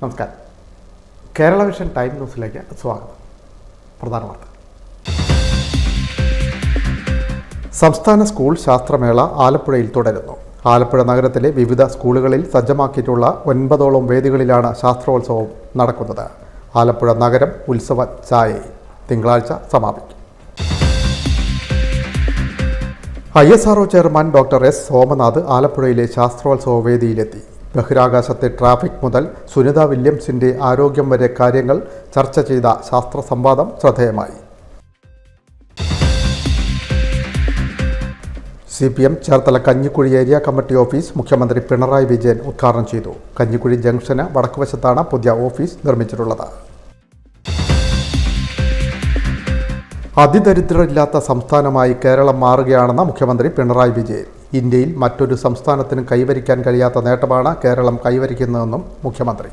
നമസ്കാരം. Kerala vision time ന്യൂസിലേക്ക് സ്വാഗതം. പ്രധാന വാർത്ത. സംസ്ഥാന സ്കൂൾ ശാസ്ത്രമേള ആലപ്പുഴയിൽ തുടരുന്നു. ആലപ്പുഴ നഗരത്തിലെ വിവിധ സ്കൂളുകളിൽ സജ്ജമാക്കിയിട്ടുള്ള 9ഓളം വേദികളിലാണ് ശാസ്ത്രോത്സവം നടക്കുന്നത്. ആലപ്പുഴ നഗരം ഉത്സവ ഛായയിൽ തിങ്കളാഴ്ച സമാപിക്കും. ISRO chairman doctor S Somanath ആലപ്പുഴയിലെ ശാസ്ത്രോത്സവ വേദിയിലെത്തി. ബഹിരാകാശത്തെ ട്രാഫിക് മുതൽ സുനിത വില്യംസിൻ്റെ ആരോഗ്യം വരെ കാര്യങ്ങൾ ചർച്ച ചെയ്ത ശാസ്ത്ര സംവാദം ശ്രദ്ധേയമായി. CPM Cherthala Kanjikuzhi area committee office മുഖ്യമന്ത്രി പിണറായി വിജയൻ ഉദ്ഘാടനം ചെയ്തു. കഞ്ഞിക്കുഴി ജംഗ്ഷന് വടക്കുവശത്താണ് പുതിയ ഓഫീസ് നിർമ്മിച്ചിട്ടുള്ളത്. അതിദരിദ്രരില്ലാത്ത സംസ്ഥാനമായി കേരളം മാറുകയാണെന്ന് മുഖ്യമന്ത്രി പിണറായി വിജയൻ. ഇന്ത്യയിൽ മറ്റൊരു സംസ്ഥാനത്തിനും കൈവരിക്കാൻ കഴിയാത്ത നേട്ടമാണ് കേരളം കൈവരിക്കുന്നതെന്നും മുഖ്യമന്ത്രി.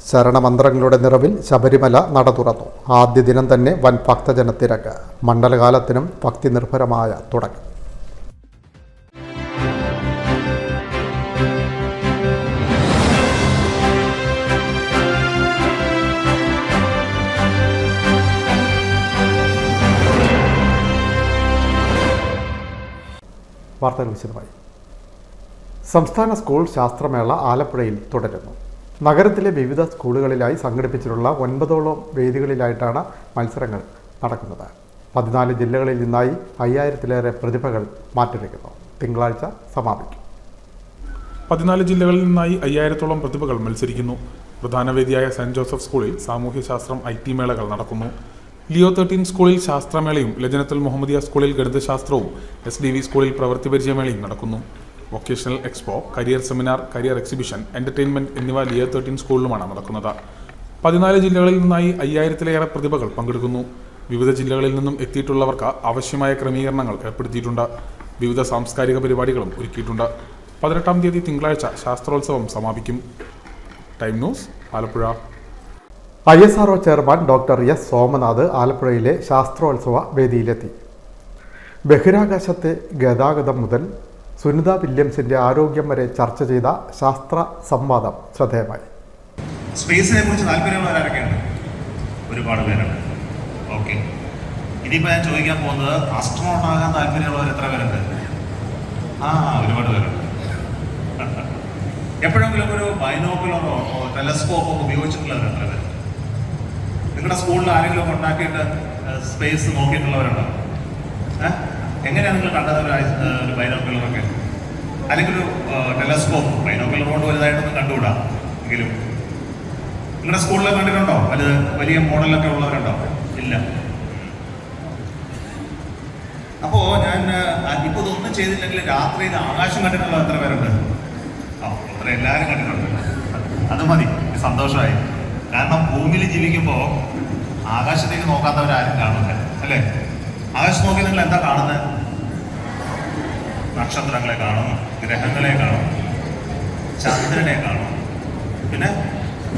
ശരണമന്ത്രങ്ങളുടെ നിറവിൽ ശബരിമല നട തുറന്നു. ആദ്യ ദിനം തന്നെ വൻ ഭക്തജന തിരക്ക്. മണ്ഡലകാലത്തിനും ഭക്തി നിർഭരമായ തുടക്കം. വാർത്തകൾ വിശദമായി. സംസ്ഥാന സ്കൂൾ ശാസ്ത്രമേള ആലപ്പുഴയിൽ തുടരുന്നു. നഗരത്തിലെ വിവിധ സ്കൂളുകളിലായി സംഘടിപ്പിച്ചിട്ടുള്ള 9ഓളം വേദികളിലായിട്ടാണ് മത്സരങ്ങൾ നടക്കുന്നത്. 14 ജില്ലകളിൽ നിന്നായി 5000-ലേറെ പ്രതിഭകൾ മാറ്റുരയ്ക്കുന്നു. തിങ്കളാഴ്ച സമാപിക്കും. 14 ജില്ലകളിൽ നിന്നായി 5000-ഓളം പ്രതിഭകൾ മത്സരിക്കുന്നു. പ്രധാന വേദിയായ സെന്റ് ജോസഫ് സ്കൂളിൽ സാമൂഹ്യശാസ്ത്രം IT മേളകൾ നടക്കുന്നു. ലിയോ 13 സ്കൂളിൽ ശാസ്ത്രമേളയും ലജനത്തുൽ മുഹമ്മദിയ സ്കൂളിൽ ഗണിതശാസ്ത്രവും SDV സ്കൂളിൽ പ്രവൃത്തി പരിചയമേളയും നടക്കുന്നു. Vocational expo, career seminar, career exhibition, entertainment എന്നിവ ലിയോ 13 സ്കൂളിലുമാണ് നടക്കുന്നത്. 14 ജില്ലകളിൽ നിന്നായി 5000-ലേറെ പ്രതിഭകൾ പങ്കെടുക്കുന്നു. വിവിധ ജില്ലകളിൽ നിന്നും എത്തിയിട്ടുള്ളവർക്ക് ആവശ്യമായ ക്രമീകരണങ്ങൾ ഏർപ്പെടുത്തിയിട്ടുണ്ട്. വിവിധ സാംസ്കാരിക പരിപാടികളും ഒരുക്കിയിട്ടുണ്ട്. 18-ാം തീയതി തിങ്കളാഴ്ച ശാസ്ത്രോത്സവം സമാപിക്കും. Time news, Alappuzha. ISRO chairman doctor S Somanath ആലപ്പുഴയിലെ ശാസ്ത്രോത്സവ വേദിയിലെത്തി. ബഹിരാകാശത്തെ ഗതാഗതം മുതൽ സുനിത വില്യംസിൻ്റെ ആരോഗ്യം വരെ ചർച്ച ചെയ്ത ശാസ്ത്ര സംവാദം ശ്രദ്ധേയമായി. സ്പേസിനെ കുറിച്ച് താല്പര്യമുള്ളവരൊക്കെയുണ്ട്, ഒരുപാട് പേരുണ്ട്. ഓക്കെ, ഇനിയിപ്പോൾ ഞാൻ ചോദിക്കാൻ പോകുന്നത് ആസ്ട്രോണോട്ട് ആകാൻ താല്പര്യമുള്ളവർ എത്ര പേരുണ്ട്? ഒരുപാട് പേരുണ്ട്. എപ്പോഴെങ്കിലും ഒരു ബൈനോക്കുലറോ ടെലസ്കോപ്പോ ഉപയോഗിച്ചിട്ടുള്ളവർ എത്ര പേര്? നിങ്ങളുടെ സ്കൂളിൽ ആരെങ്കിലും ഉണ്ടാക്കിയിട്ട് സ്പേസ് നോക്കിയിട്ടുള്ളവരുണ്ടോ? എങ്ങനെയാണ് നിങ്ങൾ കണ്ടത് ഒരു ബൈനോക്കുലറൊക്കെ, അല്ലെങ്കിൽ ഒരു ടെലസ്കോപ്പ്? ബൈനോക്കുലർ കൊണ്ട് വലുതായിട്ടൊന്നും കണ്ടുകൂടാ എങ്കിലും നിങ്ങളുടെ സ്കൂളിൽ കണ്ടിട്ടുണ്ടോ? വലിയ മോഡലൊക്കെ ഉള്ളവരുണ്ടോ? ഇല്ല. അപ്പോൾ ഞാൻ ഇപ്പോൾ ഇതൊന്നും ചെയ്തില്ലെങ്കിൽ രാത്രിയിൽ ആകാശം കണ്ടിട്ടുള്ള എത്ര പേരുണ്ട്? അത്ര എല്ലാവരും കണ്ടിട്ടുണ്ട്. അത് മതി, സന്തോഷമായി. കാരണം ഭൂമിയിൽ ജീവിക്കുമ്പോൾ ആകാശത്തേക്ക് നോക്കാത്തവരാരും കാണില്ല, അല്ലേ? ആകാശം നോക്കി നിങ്ങൾ എന്താ കാണുന്നത്? നക്ഷത്രങ്ങളെ കാണും, ഗ്രഹങ്ങളെ കാണും, ചന്ദ്രനെ കാണും, പിന്നെ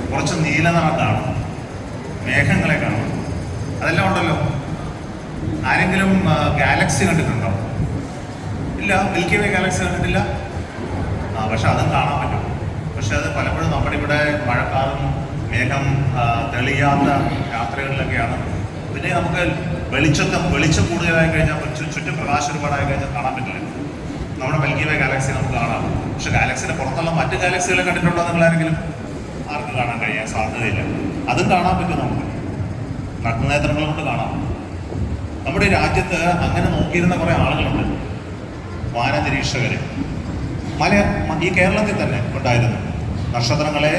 കുറച്ച് നീലനിറം കാണും, മേഘങ്ങളെ കാണും. അതെല്ലാം ഉണ്ടല്ലോ. ആരെങ്കിലും ഗാലക്സി കണ്ടിട്ടുണ്ടോ? ഇല്ല. മിൽക്കി വേ ഗാലക്സി കണ്ടിട്ടില്ല. പക്ഷെ അതും കാണാൻ പറ്റും. പക്ഷെ അത് പലപ്പോഴും നമ്മുടെ ഇവിടെ മഴക്കാലം, മേഘം തെളിയാത്ത രാത്രികളിലൊക്കെയാണ്. പിന്നെ നമുക്ക് വെളിച്ചം കൂടുതലായി കഴിഞ്ഞാൽ, ചുറ്റും പ്രകാശം ഒരുപാടായി കഴിഞ്ഞാൽ കാണാൻ പറ്റില്ല. നമ്മുടെ മിൽക്കി വേ ഗാലക്സി നമുക്ക് കാണാം. പക്ഷെ ഗാലക്സിയുടെ പുറത്തുള്ള മറ്റ് ഗാലക്സികളെ കണ്ടിട്ടുണ്ടോ നിങ്ങളാരെങ്കിലും? ആർക്കും കാണാൻ കഴിയാൻ സാധ്യതയില്ല. അതും കാണാൻ പറ്റും നമുക്ക്, നഗ്നനേത്രങ്ങൾ കൊണ്ട് കാണാം. നമ്മുടെ രാജ്യത്ത് അങ്ങനെ നോക്കിയിരുന്ന കുറേ ആളുകളുണ്ട്, വാനനിരീക്ഷകർ. ഈ കേരളത്തിൽ തന്നെ ഉണ്ടായിരുന്നു. നക്ഷത്രങ്ങളെ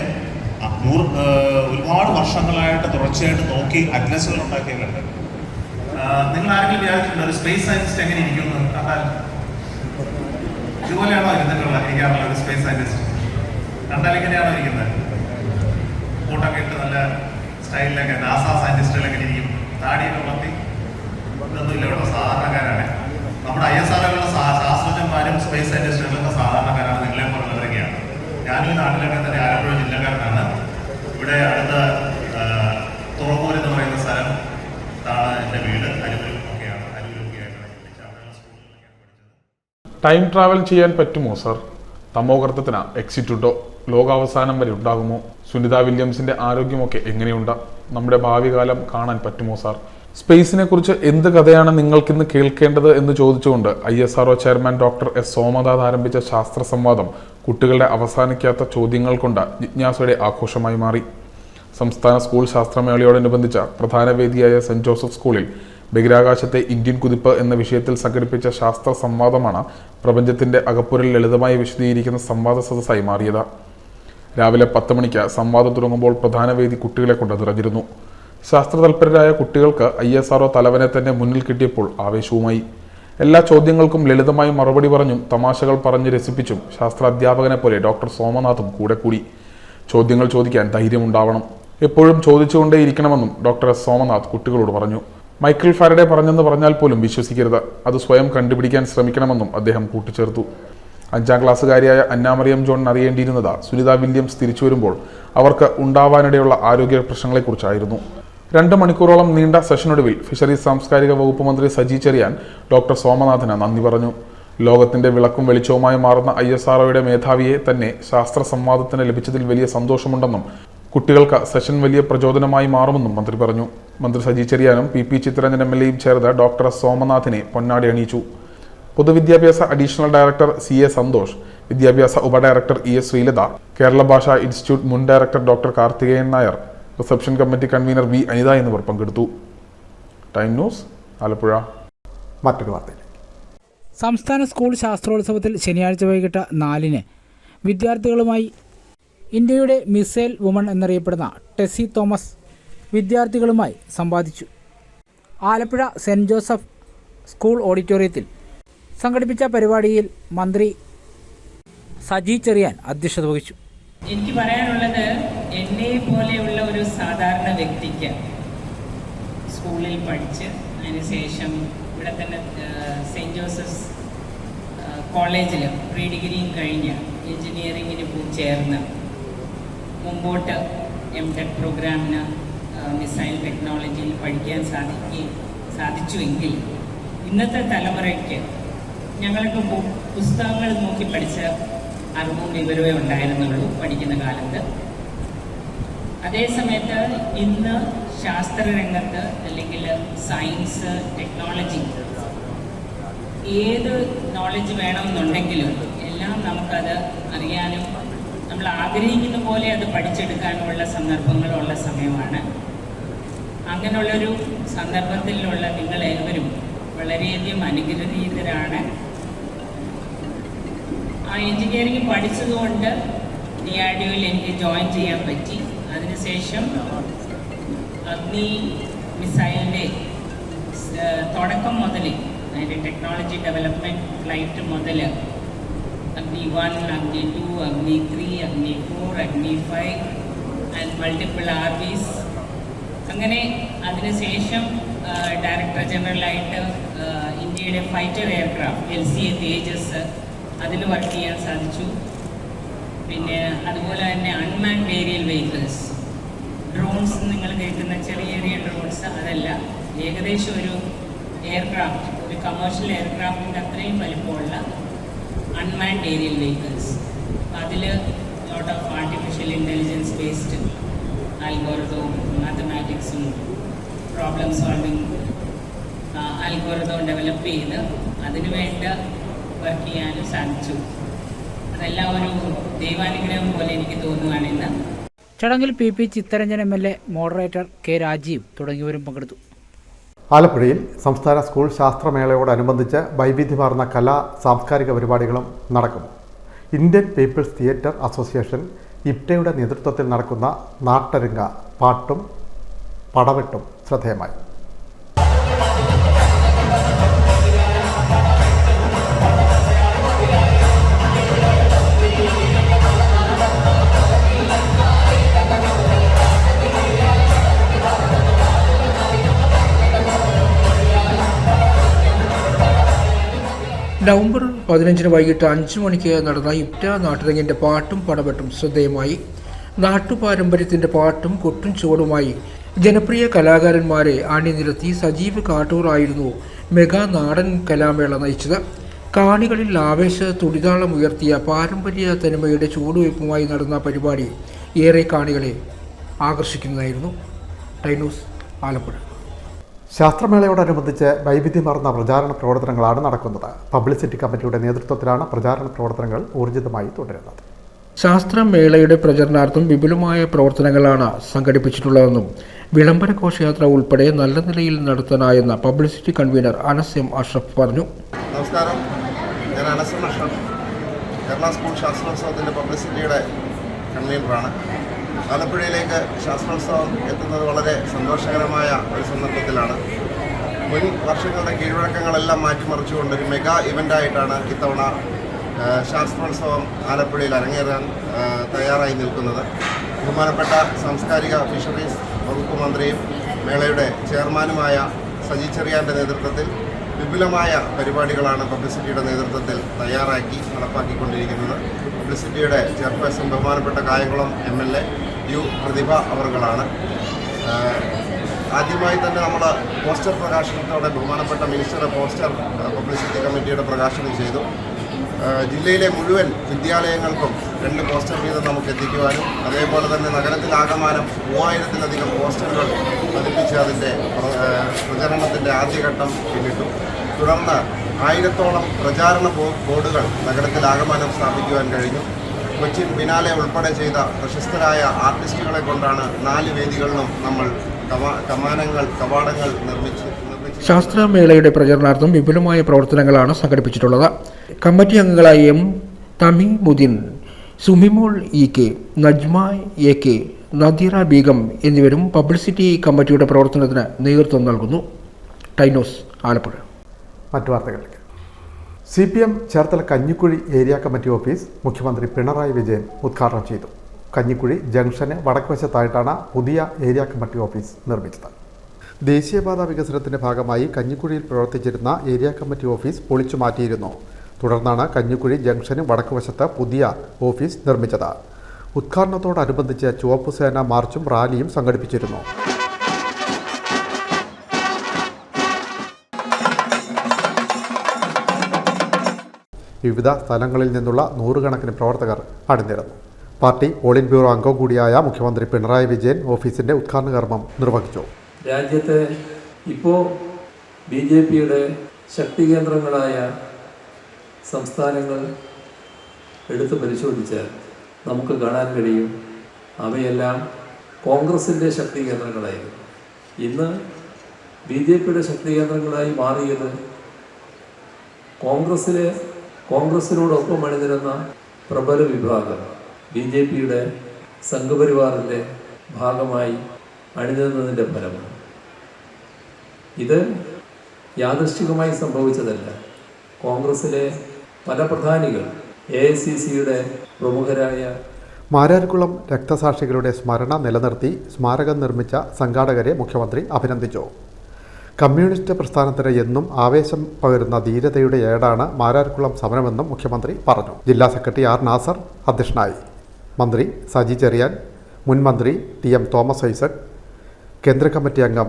ഒരുപാട് വർഷങ്ങളായിട്ട് തുടർച്ചയായിട്ട് നോക്കി അറ്റ്ലസുകൾ ഉണ്ടാക്കിയിട്ടുണ്ട്. നിങ്ങൾ ആരെങ്കിലും വിചാരിച്ചിട്ടുണ്ട് ഒരു സ്പേസ് സയന്റിസ്റ്റ് എങ്ങനെ ഇരിക്കുന്നു കണ്ടാൽ? ഇതുപോലെയാണോ ഇരിക്കാറുള്ള ഒരു സ്പേസ് സയന്റിസ്റ്റ്? കണ്ടാൽ എങ്ങനെയാണോ ഇരിക്കുന്നത്? കൂട്ടൊക്കെ ഇട്ട് നല്ല സ്റ്റൈലിലൊക്കെ നാസ സയന്റിസ്റ്റുകൾ എങ്ങനെ ഇരിക്കും? താടിയൊക്കെ വളർത്തി ഇതൊന്നുമില്ല. ഇവിടെ സാധാരണക്കാരാണ്. നമ്മുടെ ISROയിലുള്ള ശാസ്ത്രജ്ഞന്മാരും സ്പേസ് സയന്റിസ്റ്റുകളൊക്കെ സാധാരണക്കാരാണ്, നിങ്ങളെ പോലുള്ളവരൊക്കെയാണ്. ഞാനും ഈ നാട്ടിലൊക്കെ തന്നെ ആലപ്പുഴ ജില്ലക്കാരനാണ്. ഇവിടെ അടുത്ത തുറമൂർ എന്ന് പറയുന്ന സ്ഥലം എൻ്റെ വീട്. അരുവിലൊക്കെയാണ്. അരുവിലൊക്കെയായിട്ടാണ്. ടൈം ട്രാവൽ ചെയ്യാൻ പറ്റുമോ സർ? തമോഗർത്തത്തിന് എക്സിറ്റ് ഉണ്ടോ? ലോകാവസാനം വരെ ഉണ്ടാകുമോ? സുനിത വില്യംസിന്റെ ആരോഗ്യമൊക്കെ എങ്ങനെയുണ്ട്? നമ്മുടെ ഭാവി കാലം കാണാൻ പറ്റുമോ സാർ? സ്പേസിനെ കുറിച്ച് എന്ത് കഥയാണ് നിങ്ങൾക്കിന്ന് കേൾക്കേണ്ടത് എന്ന് ചോദിച്ചുകൊണ്ട് ISRO chairman doctor S Somanath ആരംഭിച്ച ശാസ്ത്ര സംവാദം കുട്ടികളുടെ അവസാനിക്കാത്ത ചോദ്യങ്ങൾ കൊണ്ട് ജിജ്ഞാസയുടെ ആഘോഷമായി മാറി. സംസ്ഥാന സ്കൂൾ ശാസ്ത്രമേളയോടനുബന്ധിച്ച പ്രധാന വേദിയായ സെന്റ് ജോസഫ് സ്കൂളിൽ ബഹിരാകാശത്തെ ഇന്ത്യൻ കുതിപ്പ് എന്ന വിഷയത്തിൽ സംഘടിപ്പിച്ച ശാസ്ത്ര സംവാദമാണ് പ്രപഞ്ചത്തിന്റെ അകപ്പുരൽ ലളിതമായി വിശദീകരിക്കുന്ന സംവാദ സദസ്സായി മാറിയത്. രാവിലെ 10 മണിക്ക് സംവാദം തുടങ്ങുമ്പോൾ പ്രധാന വേദി കുട്ടികളെ കൊണ്ട് നിറഞ്ഞിരുന്നു. ശാസ്ത്രതൽപരരായ കുട്ടികൾക്ക് ISRO തലവനെ തന്നെ മുന്നിൽ കിട്ടിയപ്പോൾ ആവേശവുമായി. എല്ലാ ചോദ്യങ്ങൾക്കും ലളിതമായി മറുപടി പറഞ്ഞും തമാശകൾ പറഞ്ഞ് രസിപ്പിച്ചും ശാസ്ത്ര അധ്യാപകനെ പോലെ ഡോക്ടർ സോമനാഥും കൂടെ കൂടി. ചോദ്യങ്ങൾ ചോദിക്കാൻ ധൈര്യമുണ്ടാവണം, എപ്പോഴും ചോദിച്ചുകൊണ്ടേയിരിക്കണമെന്നും ഡോക്ടർ എസ് സോമനാഥ് കുട്ടികളോട് പറഞ്ഞു. മൈക്കിൾ ഫാരഡെ പറഞ്ഞെന്ന് പറഞ്ഞാൽ പോലും വിശ്വസിക്കരുത്, അത് സ്വയം കണ്ടുപിടിക്കാൻ ശ്രമിക്കണമെന്നും അദ്ദേഹം കൂട്ടിച്ചേർത്തു. 5ാം ക്ലാസ്സുകാരിയായ അന്നാമറിയം ജോൺ അറിയേണ്ടിയിരുന്നത് സുനിത വില്യംസ് തിരിച്ചു വരുമ്പോൾ അവർക്ക് ഉണ്ടാവാനിടയുള്ള ആരോഗ്യ പ്രശ്നങ്ങളെക്കുറിച്ചായിരുന്നു. 2 മണിക്കൂറോളം നീണ്ട സെഷനൊടുവിൽ ഫിഷറീസ് സാംസ്കാരിക വകുപ്പ് മന്ത്രി സജി ചെറിയാൻ ഡോക്ടർ സോമനാഥിന് നന്ദി പറഞ്ഞു. ലോകത്തിന്റെ വിളക്കും വെളിച്ചവുമായി മാറുന്ന ISROയുടെ മേധാവിയെ തന്നെ ശാസ്ത്ര സംവാദത്തിന് ലഭിച്ചതിൽ വലിയ സന്തോഷമുണ്ടെന്നും കുട്ടികൾക്ക് സെഷൻ വലിയ പ്രചോദനമായി മാറുമെന്നും മന്ത്രി പറഞ്ഞു. മന്ത്രി സജി ചെറിയാനും PP ചിത്തരഞ്ജൻ MLAയും ചേർന്ന് ഡോക്ടർ സോമനാഥിനെ പൊന്നാടി അണിയിച്ചു. പൊതുവിദ്യാഭ്യാസ അഡീഷണൽ ഡയറക്ടർ CA സന്തോഷ്, വിദ്യാഭ്യാസ ഉപഡയറക്ടർ ES ശ്രീലത, കേരള ഭാഷാ ഇൻസ്റ്റിറ്റ്യൂട്ട് മുൻ director doctor Karthikeyan Nair, reception committee convener V Anitha എന്നിവർ പങ്കെടുത്തു. Time news, Alappuzha. മറ്റൊരു വാർത്തയിൽ സംസ്ഥാന സ്കൂൾ ശാസ്ത്രോത്സവത്തിൽ ശനിയാഴ്ച വൈകിട്ട് 4-ന് വിദ്യാർത്ഥികളുമായി ഇന്ത്യയുടെ മിസൈൽ വുമൺ എന്നറിയപ്പെടുന്ന ടെസ്സി തോമസ് വിദ്യാർത്ഥികളുമായി സംവാദിച്ചു. ആലപ്പുഴ സെൻറ്റ് ജോസഫ് സ്കൂൾ ഓഡിറ്റോറിയത്തിൽ സംഘടിപ്പിച്ച പരിപാടിയിൽ മന്ത്രി സജി ചെറിയാൻ അധ്യക്ഷത വഹിച്ചു. എനിക്ക് പറയാനുള്ളത്, എന്നെ പോലെയുള്ള ഒരു സാധാരണ വ്യക്തിക്ക് സ്കൂളിൽ പഠിച്ച് അതിനുശേഷം ഇവിടെ തന്നെ സെൻറ്റ് ജോസഫ്സ് കോളേജിൽ പ്രീ ഡിഗ്രിയും കഴിഞ്ഞ് എൻജിനീയറിങ്ങിന് ചേർന്ന് മുമ്പോട്ട് MTech പ്രോഗ്രാമിന് മിസൈൽ ടെക്നോളജിയിൽ പഠിക്കാൻ സാധിച്ചുവെങ്കിൽ ഇന്നത്തെ തലമുറയ്ക്ക് ഞങ്ങൾക്ക് പുസ്തകങ്ങൾ നോക്കി പഠിച്ച അറിവും വിവരമേ ഉണ്ടായിരുന്നുള്ളൂ പഠിക്കുന്ന കാലത്ത്. അതേസമയത്ത് ഇന്ന് ശാസ്ത്രരംഗത്ത് അല്ലെങ്കിൽ സയൻസ്, ടെക്നോളജി ഏത് നോളജ് വേണമെന്നുണ്ടെങ്കിലും എല്ലാം നമുക്കത് അറിയാനും നമ്മൾ ആഗ്രഹിക്കുന്ന പോലെ അത് പഠിച്ചെടുക്കാനുമുള്ള സന്ദർഭങ്ങളുള്ള സമയമാണ്. അങ്ങനെയുള്ളൊരു സന്ദർഭത്തിലുള്ള നിങ്ങളേവരും വളരെയധികം അനുഗ്രഹീതരാണ്. ആ എൻജിനീയറിംഗ് പഠിച്ചതുകൊണ്ട് DRDOയിൽ എനിക്ക് ജോയിൻ ചെയ്യാൻ പറ്റി. അതിനുശേഷം അഗ്നി മിസൈലിൻ്റെ തുടക്കം മുതൽ അതിൻ്റെ ടെക്നോളജി ഡെവലപ്മെൻറ്റ് ഫ്ലൈറ്റ് മുതൽ അഗ്നി 1, അഗ്നി 2, അഗ്നി 3, അഗ്നി 4, അഗ്നി 5 ആൻഡ് മൾട്ടിപ്പിൾ RVs, അങ്ങനെ അതിനുശേഷം ഡയറക്ടർ ജനറലായിട്ട് ഇന്ത്യയുടെ ഫൈറ്റർ എയർക്രാഫ്റ്റ് LCA തേജസ് അതിൽ വർക്ക് ചെയ്യാൻ സാധിച്ചു. പിന്നെ അതുപോലെ തന്നെ അൺമാൻഡ് ഏരിയൽ വെഹിക്കിൾസ്, ഡ്രോൺസ്, നിങ്ങൾ കേൾക്കുന്ന ചെറിയ ഡ്രോൺസ്, അതല്ല, ഏകദേശം ഒരു എയർക്രാഫ്റ്റ്, ഒരു കമേഴ്ഷ്യൽ എയർക്രാഫ്റ്റിൻ്റെ അത്രയും വലിപ്പമുള്ള അൺമാൻഡ് ഏരിയൽ വെഹിക്കിൾസ്, അതിൽ lot of artificial intelligence based ആൽഗോറിതവും മാത്തമാറ്റിക്സും പ്രോബ്ലം സോൾവിങ് ആൽഗോറിതവും ഡെവലപ്പ് ചെയ്ത് അതിനുവേണ്ട വർക്ക് ചെയ്യാനും സാധിച്ചു. അതെല്ലാം ഒരു ദൈവാനുഗ്രഹം പോലെ എനിക്ക് തോന്നുകയാണെന്ന്. ചടങ്ങിൽ PP Chittaranjan MLA, moderator K Rajeev തുടങ്ങിയവരും പങ്കെടുത്തു. ആലപ്പുഴയിൽ സംസ്ഥാന സ്കൂൾ ശാസ്ത്രമേളയോടനുബന്ധിച്ച് വൈവിധ്യമാർന്ന കലാ സാംസ്കാരിക പരിപാടികളും നടക്കും. ഇന്ത്യൻ പീപ്പിൾസ് തിയേറ്റർ അസോസിയേഷൻ IPTAയുടെ നേതൃത്വത്തിൽ നടക്കുന്ന നാട്ടരങ്ങ, പാട്ടും പടവെട്ടും ശ്രദ്ധേയമായി. നവംബർ 15 വൈകിട്ട് 5 മണിക്ക് നടന്ന IPTA നാട്ടരങ്ങിൻ്റെ പാട്ടും പടവെട്ടും ശ്രദ്ധേയമായി. നാട്ടുപാരമ്പര്യത്തിൻ്റെ പാട്ടും കൊട്ടും ചുവടുമായി ജനപ്രിയ കലാകാരന്മാരെ അണിനിരത്തി സജീവ് കാട്ടൂറായിരുന്നു മെഗാ നാടൻ കലാമേള നയിച്ചത്. കാണികളിൽ ആവേശ തുടിതാളമുയർത്തിയ പാരമ്പര്യ തനിമയുടെ ചുവടുവയ്പുമായി നടന്ന പരിപാടി ഏറെ കാണികളെ ആകർഷിക്കുന്നതായിരുന്നു. ടൈനൂസ് ആലപ്പുഴ. ശാസ്ത്രമേളയോടനുബന്ധിച്ച് വൈവിധ്യമാർന്ന പ്രചാരണ പ്രവർത്തനങ്ങളാണ് നടക്കുന്നത്. പബ്ലിസിറ്റി കമ്മിറ്റിയുടെ നേതൃത്വത്തിലാണ് പ്രചാരണ പ്രവർത്തനങ്ങൾ ഊർജിതമായി തുടരുന്നത്. ശാസ്ത്രമേളയുടെ പ്രചരണാർത്ഥം വിപുലമായ പ്രവർത്തനങ്ങളാണ് സംഘടിപ്പിച്ചിട്ടുള്ളതെന്നും വിളംബര ഘോഷയാത്ര ഉൾപ്പെടെ നല്ല നിലയിൽ നടത്താനായെന്ന publicity convener Anas M Ashraf പറഞ്ഞു. നമസ്കാരം, ഞാൻ അനസ് എം അഷ്റഫ്, കേരള സ്കൂൾ ശാസ്ത്രോത്സവത്തിൻ്റെ പബ്ലിസിറ്റിയുടെ കൺവീനറാണ്. ആലപ്പുഴയിലേക്ക് ശാസ്ത്രോത്സവം എത്തുന്നത് വളരെ സന്തോഷകരമായ ഒരു സന്ദർഭത്തിലാണ്. മുൻ വർഷങ്ങളുടെ കീഴ്വഴക്കങ്ങളെല്ലാം മാറ്റിമറിച്ചുകൊണ്ടൊരു മെഗാ ഇവൻ്റായിട്ടാണ് ഇത്തവണ ശാസ്ത്രോത്സവം ആലപ്പുഴയിൽ അരങ്ങേറാൻ തയ്യാറായി നിൽക്കുന്നത്. ബഹുമാനപ്പെട്ട സാംസ്കാരിക ഫിഷറീസ് വകുപ്പ് മന്ത്രിയും മേളയുടെ ചെയർമാനുമായ സജി ചെറിയാൻ്റെ നേതൃത്വത്തിൽ വിപുലമായ പരിപാടികളാണ് പബ്ലിസിറ്റിയുടെ നേതൃത്വത്തിൽ തയ്യാറാക്കി നടപ്പാക്കിക്കൊണ്ടിരിക്കുന്നത്. പബ്ലിസിറ്റിയുടെ ചെയർപേഴ്സൺ ബഹുമാനപ്പെട്ട കായംകുളം MLA യു പ്രതിഭ അവർകളാണ്. ആദ്യമായി തന്നെ നമ്മൾ പോസ്റ്റർ പ്രകാശനത്തോടെ ബഹുമാനപ്പെട്ട മിനിസ്റ്റർ പോസ്റ്റർ പബ്ലിസിറ്റി കമ്മിറ്റിയുടെ പ്രകാശനം ചെയ്തു. ജില്ലയിലെ മുഴുവൻ വിദ്യാലയങ്ങൾക്കും 2 പോസ്റ്റർ വീതം നമുക്ക് എത്തിക്കുവാനും അതേപോലെ തന്നെ നഗരത്തിലാകമാനം 3000-ലധികം പോസ്റ്ററുകൾ പതിപ്പിച്ച് അതിൻ്റെ പ്രചരണത്തിൻ്റെ ആദ്യഘട്ടം പിന്നിട്ടു. തുടർന്ന് 1000-ഓളം പ്രചാരണ ബോർഡുകൾ നഗരത്തിലാകമാനം സ്ഥാപിക്കുവാൻ കഴിഞ്ഞു. കൊച്ചിൻ ബിനാലെ ഉൾപ്പെടെ ചെയ്ത പ്രശസ്തരായ ആർട്ടിസ്റ്റുകളെ കൊണ്ടാണ് 4 വേദികളിലും നമ്മൾ കവാടങ്ങൾ നിർമ്മിച്ചു. ശാസ്ത്രമേളയുടെ പ്രചരണാർത്ഥം വിപുലമായ പ്രവർത്തനങ്ങളാണ് സംഘടിപ്പിച്ചിട്ടുള്ളത്. കമ്മിറ്റി അംഗങ്ങളായ M Thameemuddeen, Sumimol EK, Najma AK, Nadeera Beegum എന്നിവരും പബ്ലിസിറ്റി കമ്മിറ്റിയുടെ പ്രവർത്തനത്തിന് നേതൃത്വം നൽകുന്നു. ടൈനോസ് ആലപ്പുഴ. മറ്റു വാർത്തകളിലേക്ക്. CPM Cherthala Kanjikuzhi area committee office മുഖ്യമന്ത്രി പിണറായി വിജയൻ ഉദ്ഘാടനം ചെയ്തു. കഞ്ഞിക്കുഴി ജംഗ്ഷന് വടക്കുവശത്തായിട്ടാണ് പുതിയ ഏരിയ കമ്മിറ്റി ഓഫീസ് നിർമ്മിച്ചത്. ദേശീയപാത വികസനത്തിന്റെ ഭാഗമായി കഞ്ഞിക്കുഴിയിൽ പ്രവർത്തിച്ചിരുന്ന ഏരിയ കമ്മിറ്റി ഓഫീസ് പൊളിച്ചു മാറ്റിയിരുന്നു. തുടർന്നാണ് കഞ്ഞിക്കുഴി ജംഗ്ഷന് വടക്കുവശത്ത് പുതിയ ഓഫീസ് നിർമ്മിച്ചത്. ഉദ്ഘാടനത്തോടനുബന്ധിച്ച് ചുവപ്പുസേന മാർച്ചും റാലിയും സംഘടിപ്പിച്ചിരുന്നു. വിവിധ സ്ഥലങ്ങളിൽ നിന്നുള്ള നൂറുകണക്കിന് പ്രവർത്തകർ അണിനിരന്നു. പാർട്ടി പോളിറ്റ് ബ്യൂറോ അംഗം കൂടിയായ മുഖ്യമന്ത്രി പിണറായി വിജയൻ ഓഫീസിന്റെ ഉദ്ഘാടന കർമ്മം നിർവഹിച്ചു. രാജ്യത്തെ ഇപ്പോൾ BJPയുടെ ശക്തി കേന്ദ്രങ്ങളായ സംസ്ഥാനങ്ങൾ എടുത്ത് പരിശോധിച്ചാൽ നമുക്ക് കാണാൻ കഴിയും, അവയെല്ലാം കോൺഗ്രസിൻ്റെ ശക്തി കേന്ദ്രങ്ങളായിരുന്നു. ഇന്ന് BJPയുടെ ശക്തി കേന്ദ്രങ്ങളായി മാറിയത് കോൺഗ്രസിനോടൊപ്പം അണിനിരുന്ന പ്രബല വിഭാഗം BJPയുടെ സംഘപരിവാറിൻ്റെ ഭാഗമായി അണിനിരുന്നതിൻ്റെ ഫലമാണ്. ഇത് യാദൃശ്ചികമായി സംഭവിച്ചതല്ല. കോൺഗ്രസിലെ പല പ്രധാനികൾ AICCയുടെ പ്രമുഖരായ മാരാർകുളം രക്തസാക്ഷികളുടെ സ്മരണ നിലനിർത്തി സ്മാരകം നിർമ്മിച്ച സംഘാടകരെ മുഖ്യമന്ത്രി അഭിനന്ദിച്ചു. കമ്മ്യൂണിസ്റ്റ് പ്രസ്ഥാനത്തിന് എന്നും ആവേശം പകരുന്ന ധീരതയുടെ ഏടാണ് മാരാർകുളം സമരമെന്നും മുഖ്യമന്ത്രി പറഞ്ഞു. ജില്ലാ സെക്രട്ടറി R. നാസർ അധ്യക്ഷനായി. മന്ത്രി സജി ചെറിയാൻ, മുൻ മന്ത്രി TM തോമസ് ഐസക്, കേന്ദ്ര കമ്മിറ്റി അംഗം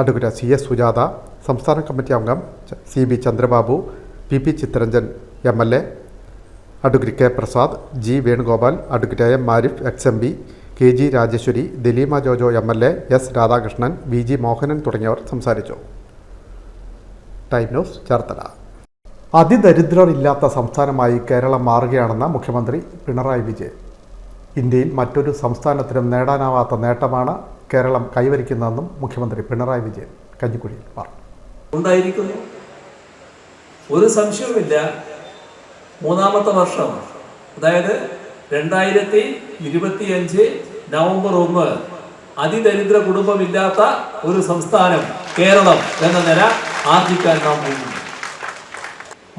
അഡ്വക്കേറ്റ് CS സുജാത, സംസ്ഥാന കമ്മിറ്റി അംഗം CB Chandrababu, PP Chittaranjan MLA, advocate K. Prasad, G. Venugopal, advocate AM Ariff XMP, KG Rajeshwari, Daleema Jojo MLA, S. Radhakrishnan, VG Mohanan തുടങ്ങിയവർ സംസാരിച്ചു. Time news Cherthala. അതിദരിദ്രർ ഇല്ലാത്ത സംസ്ഥാനമായി കേരളം മാറുകയാണെന്ന് മുഖ്യമന്ത്രി പിണറായി വിജയൻ. ഇന്ത്യയിൽ മറ്റൊരു സംസ്ഥാനത്തിനും നേടാനാവാത്ത നേട്ടമാണ് കേരളം കൈവരിക്കുന്നതെന്നും മുഖ്യമന്ത്രി പിണറായി വിജയൻ കഞ്ഞിക്കുഴിയിൽ പറഞ്ഞു. ഉണ്ടായിരിക്കുന്നു, ഒരു സംശയവുമില്ല. 3ാമത്തെ വർഷം, അതായത് 2025 നവംബർ 1 അതിദരിദ്ര കുടുംബമില്ലാത്ത ഒരു സംസ്ഥാനം കേരളം എന്ന നില ആർജിക്കാൻ നാം പോകുന്നു.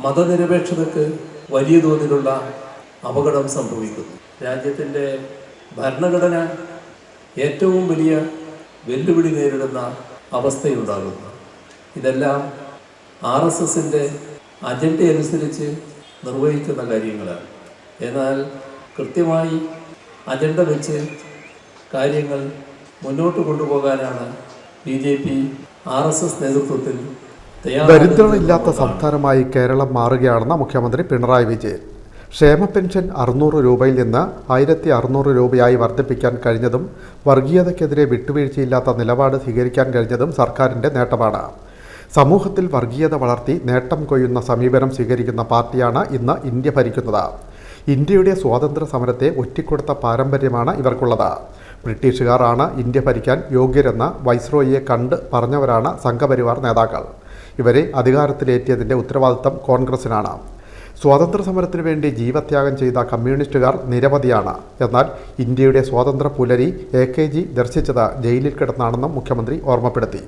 മതനിരപേക്ഷതയ്ക്ക് വലിയ തോതിലുള്ള അപകടം സംഭവിക്കുന്നു. രാജ്യത്തിൻ്റെ ഭരണഘടന ഏറ്റവും വലിയ വെല്ലുവിളി നേരിടുന്ന അവസ്ഥയുണ്ടാകുന്നു. ഇതെല്ലാം RSSൻ്റെ അജണ്ട അനുസരിച്ച് നിർവഹിക്കുന്ന കാര്യങ്ങളാണ്. എന്നാൽ കൃത്യമായി അജണ്ട വെച്ച് കാര്യങ്ങൾ മുന്നോട്ട് കൊണ്ടുപോകാനാണ് BJP RSS നേതൃത്വത്തിൽ ദരിദ്രരില്ലാത്ത സംസ്ഥാനമായി കേരളം മാറുകയാണെന്ന് മുഖ്യമന്ത്രി പിണറായി വിജയൻ. ക്ഷേമ പെൻഷൻ 600 രൂപയിൽ നിന്ന് 1600 രൂപയായി വർദ്ധിപ്പിക്കാൻ കഴിഞ്ഞതും വർഗീയതയ്ക്കെതിരെ വിട്ടുവീഴ്ചയില്ലാത്ത നിലപാട് സ്വീകരിക്കാൻ കഴിഞ്ഞതും സർക്കാരിൻ്റെ നേട്ടമാണ്. സമൂഹത്തിൽ വർഗീയത വളർത്തി നേട്ടം കൊയ്യുന്ന സമീപനം സ്വീകരിക്കുന്ന പാർട്ടിയാണ് ഇന്ന് ഇന്ത്യ ഭരിക്കുന്നത്. ഇന്ത്യയുടെ സ്വാതന്ത്ര്യ സമരത്തെ ഒറ്റിക്കൊടുത്ത പാരമ്പര്യമാണ് ഇവർക്കുള്ളത്. ബ്രിട്ടീഷുകാരാണ് ഇന്ത്യ ഭരിക്കാൻ യോഗ്യരെന്ന് വൈസ്രോയിയെ കണ്ട് പറഞ്ഞവരാണ് സംഘപരിവാർ നേതാക്കൾ. ഇവരെ അധികാരത്തിലേറ്റിയതിൻ്റെ ഉത്തരവാദിത്തം കോൺഗ്രസിനാണ്. സ്വാതന്ത്ര്യ സമരത്തിനു വേണ്ടി ജീവത്യാഗം ചെയ്ത കമ്മ്യൂണിസ്റ്റുകാർ നിരവധിയാണ്. എന്നാൽ ഇന്ത്യയുടെ സ്വാതന്ത്ര്യ പുലരി AKG ദർശിച്ചത് ജയിലിൽ കിടന്നാണെന്നും മുഖ്യമന്ത്രി ഓർമ്മപ്പെടുത്തി.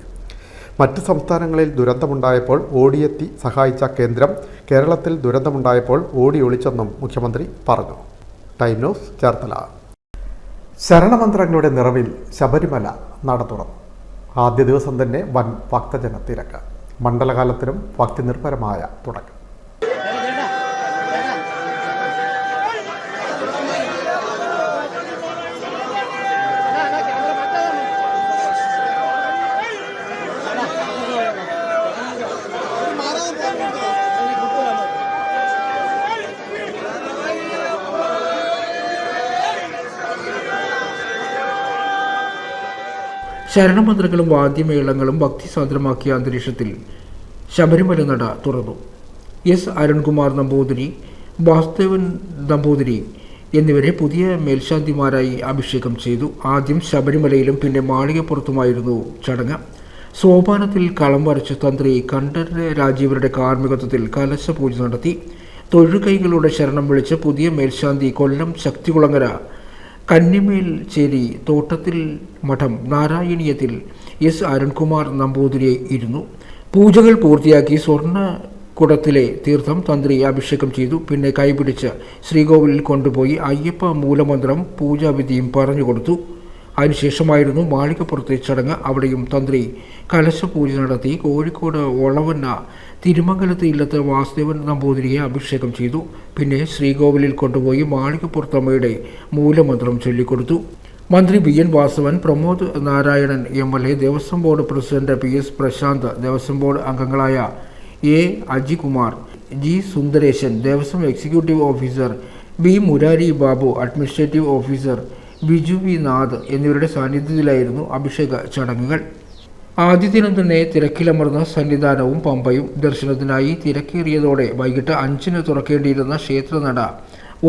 മറ്റ് സംസ്ഥാനങ്ങളിൽ ദുരന്തമുണ്ടായപ്പോൾ ഓടിയെത്തി സഹായിച്ച കേന്ദ്രം കേരളത്തിൽ ദുരന്തമുണ്ടായപ്പോൾ ഓടി ഒളിച്ചെന്നും മുഖ്യമന്ത്രി പറഞ്ഞു. Time news, Cherthala. ശരണമന്ത്രങ്ങളുടെ നിറവിൽ ശബരിമല നട തുറന്നു. ആദ്യ ദിവസം തന്നെ വൻ ഭക്തജന തിരക്ക്. മണ്ഡലകാലത്തിനും ഭക്തി നിർഭരമായ തുടക്കം. ശരണമന്ത്രങ്ങളും വാദ്യമേളങ്ങളും ഭക്തിസാന്ദ്രമാക്കിയ അന്തരീക്ഷത്തിൽ ശബരിമല നട തുറന്നു. S. അരുൺകുമാർ നമ്പൂതിരി, വാസുദേവൻ നമ്പൂതിരി എന്നിവരെ പുതിയ മേൽശാന്തിമാരായി അഭിഷേകം ചെയ്തു. ആദ്യം ശബരിമലയിലും പിന്നെ മാളികപ്പുറത്തുമായിരുന്നു ചടങ്ങ്. സോപാനത്തിൽ കളം വരച്ച തന്ത്രി കണ്ഠരര് രാജീവരുടെ കാർമ്മികത്വത്തിൽ കലശപൂജ നടത്തി. തൊഴുകൈകളുടെ ശരണം വിളിച്ച് പുതിയ മേൽശാന്തി കൊല്ലം ശക്തികുളങ്ങര കന്നിമേൽച്ചേരി തോട്ടത്തിൽ മഠം നാരായണീയത്തിൽ S. അരുൺകുമാർ നമ്പൂതിരിയെ ഇരുന്നു. പൂജകൾ പൂർത്തിയാക്കി സ്വർണ്ണ കുടത്തിലെ തീർത്ഥം തന്ത്രി അഭിഷേകം ചെയ്തു. പിന്നെ കൈപിടിച്ച് ശ്രീകോവിലിൽ കൊണ്ടുപോയി അയ്യപ്പ മൂലമന്ത്രം പൂജാവിധിയും പറഞ്ഞുകൊടുത്തു. അതിനുശേഷമായിരുന്നു മാളികപ്പുറത്തെ ചടങ്ങ്. അവിടെയും തന്ത്രി കലശപൂജ നടത്തി. കോഴിക്കോട് ഒളവന്ന തിരുമംഗലത്ത് ഇല്ലത്ത് വാസുദേവൻ നമ്പൂതിരിയെ അഭിഷേകം ചെയ്തു. പിന്നെ ശ്രീകോവിലിൽ കൊണ്ടുപോയി മാളികപ്പുറത്തമ്മയുടെ മൂലമന്ത്രം ചൊല്ലിക്കൊടുത്തു. മന്ത്രി BN Vasavan, Pramod Narayanan MLA, Devaswom board president PS Prasanth, Devaswom board അംഗങ്ങളായ A. Ajikumar, G. Sundaresan, Devaswom executive officer B. Murari Babu, administrative officer Biju V. Nath എന്നിവരുടെ സാന്നിധ്യത്തിലായിരുന്നു അഭിഷേക ചടങ്ങുകൾ. ആദ്യ ദിനം തന്നെ തിരക്കിലമർന്ന സന്നിധാനവും പമ്പയും. ദർശനത്തിനായി തിരക്കേറിയതോടെ വൈകിട്ട് 5-ന് തുറക്കേണ്ടിയിരുന്ന ക്ഷേത്രനട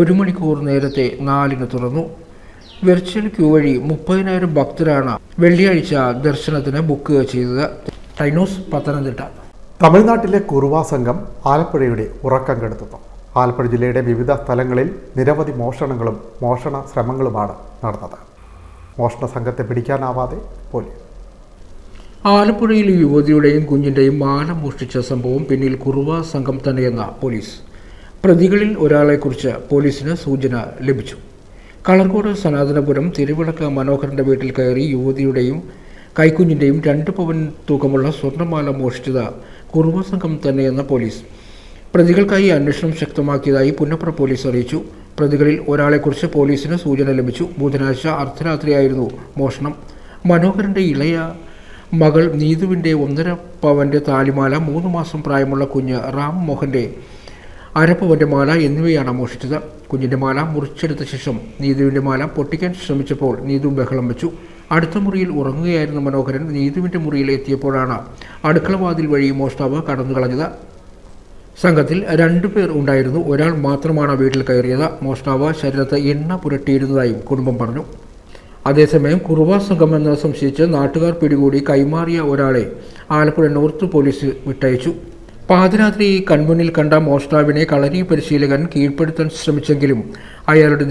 1 മണിക്കൂർ നേരത്തെ 4-ന് തുറന്നു. വെർച്വൽ ക്യൂ വഴി 30,000 ഭക്തരാണ് വെള്ളിയാഴ്ച ദർശനത്തിന് ബുക്ക് ചെയ്തത്. ടൈനോസ്, പത്തനംതിട്ട. തമിഴ്നാട്ടിലെ കുറുവ സംഘം ആലപ്പുഴയുടെ ഉറക്കം കെടുത്തുന്നു. ആലപ്പുഴ ജില്ലയുടെ വിവിധ സ്ഥലങ്ങളിൽ നിരവധി മോഷണങ്ങളും മോഷണ ശ്രമങ്ങളുമാണ് നടന്നത്. മോഷണ സംഘത്തെ പിടിക്കാനാവാതെ പോലീസ്. ആലപ്പുഴയിൽ യുവതിയുടെയും കുഞ്ഞിൻ്റെയും മാല മോഷ്ടിച്ച സംഭവം പിന്നിൽ കുറുവ സംഘം തന്നെയെന്ന പോലീസ്. പ്രതികളിൽ ഒരാളെക്കുറിച്ച് പോലീസിന് സൂചന ലഭിച്ചു. കളർകോട് സനാതനപുരം തിരുവിളക്ക് മനോഹരൻ്റെ വീട്ടിൽ കയറി യുവതിയുടെയും കൈക്കുഞ്ഞിൻ്റെയും 2 പവൻ തൂക്കമുള്ള സ്വർണ്ണമാല മോഷ്ടിച്ചത് കുറുവ സംഘം തന്നെയെന്ന പോലീസ്. പ്രതികൾക്കായി അന്വേഷണം ശക്തമാക്കിയതായി പുന്നപ്ര പോലീസ് അറിയിച്ചു. പ്രതികളിൽ ഒരാളെക്കുറിച്ച് പോലീസിന് സൂചന ലഭിച്ചു. ബുധനാഴ്ച അർദ്ധരാത്രിയായിരുന്നു മോഷണം. മനോഹരൻ്റെ ഇളയ മകൾ നീതുവിൻ്റെ 1.5 പവൻ്റെ താലിമാല, 3 മാസം പ്രായമുള്ള കുഞ്ഞ് റാം മോഹൻ്റെ 1/2 പവൻ്റെ മാല എന്നിവയാണ് മോഷ്ടിച്ചത്. കുഞ്ഞിൻ്റെ മാല മുറിച്ചെടുത്ത ശേഷം നീതുവിൻ്റെ മാല പൊട്ടിക്കാൻ ശ്രമിച്ചപ്പോൾ നീതു ബഹളം വെച്ചു. അടുത്ത മുറിയിൽ ഉറങ്ങുകയായിരുന്ന മനോഹരൻ നീതുവിൻ്റെ മുറിയിൽ എത്തിയപ്പോഴാണ് അടുക്കളവാതിൽ വഴി മോഷ്ടാവ് കടന്നു കളഞ്ഞത്. സംഘത്തിൽ 2 പേർ ഉണ്ടായിരുന്നു. ഒരാൾ മാത്രമാണ് വീട്ടിൽ കയറിയത്. മോഷ്ടാവ് ശരീരത്ത് എണ്ണ പുരട്ടിയിരുന്നതായും കുടുംബം പറഞ്ഞു. അതേസമയം കുറുവ സംഘമെന്ന് സംശയിച്ച് നാട്ടുകാർ പിടികൂടി കൈമാറിയ ഒരാളെ ആലപ്പുഴ നോർത്ത് പോലീസ് വിട്ടയച്ചു. പാതിരാത്രി കൺമുന്നിൽ കണ്ട മോഷ്ടാവിനെ കളരി പരിശീലകൻ കീഴ്പ്പെടുത്താൻ ശ്രമിച്ചെങ്കിലും അയാളുടെ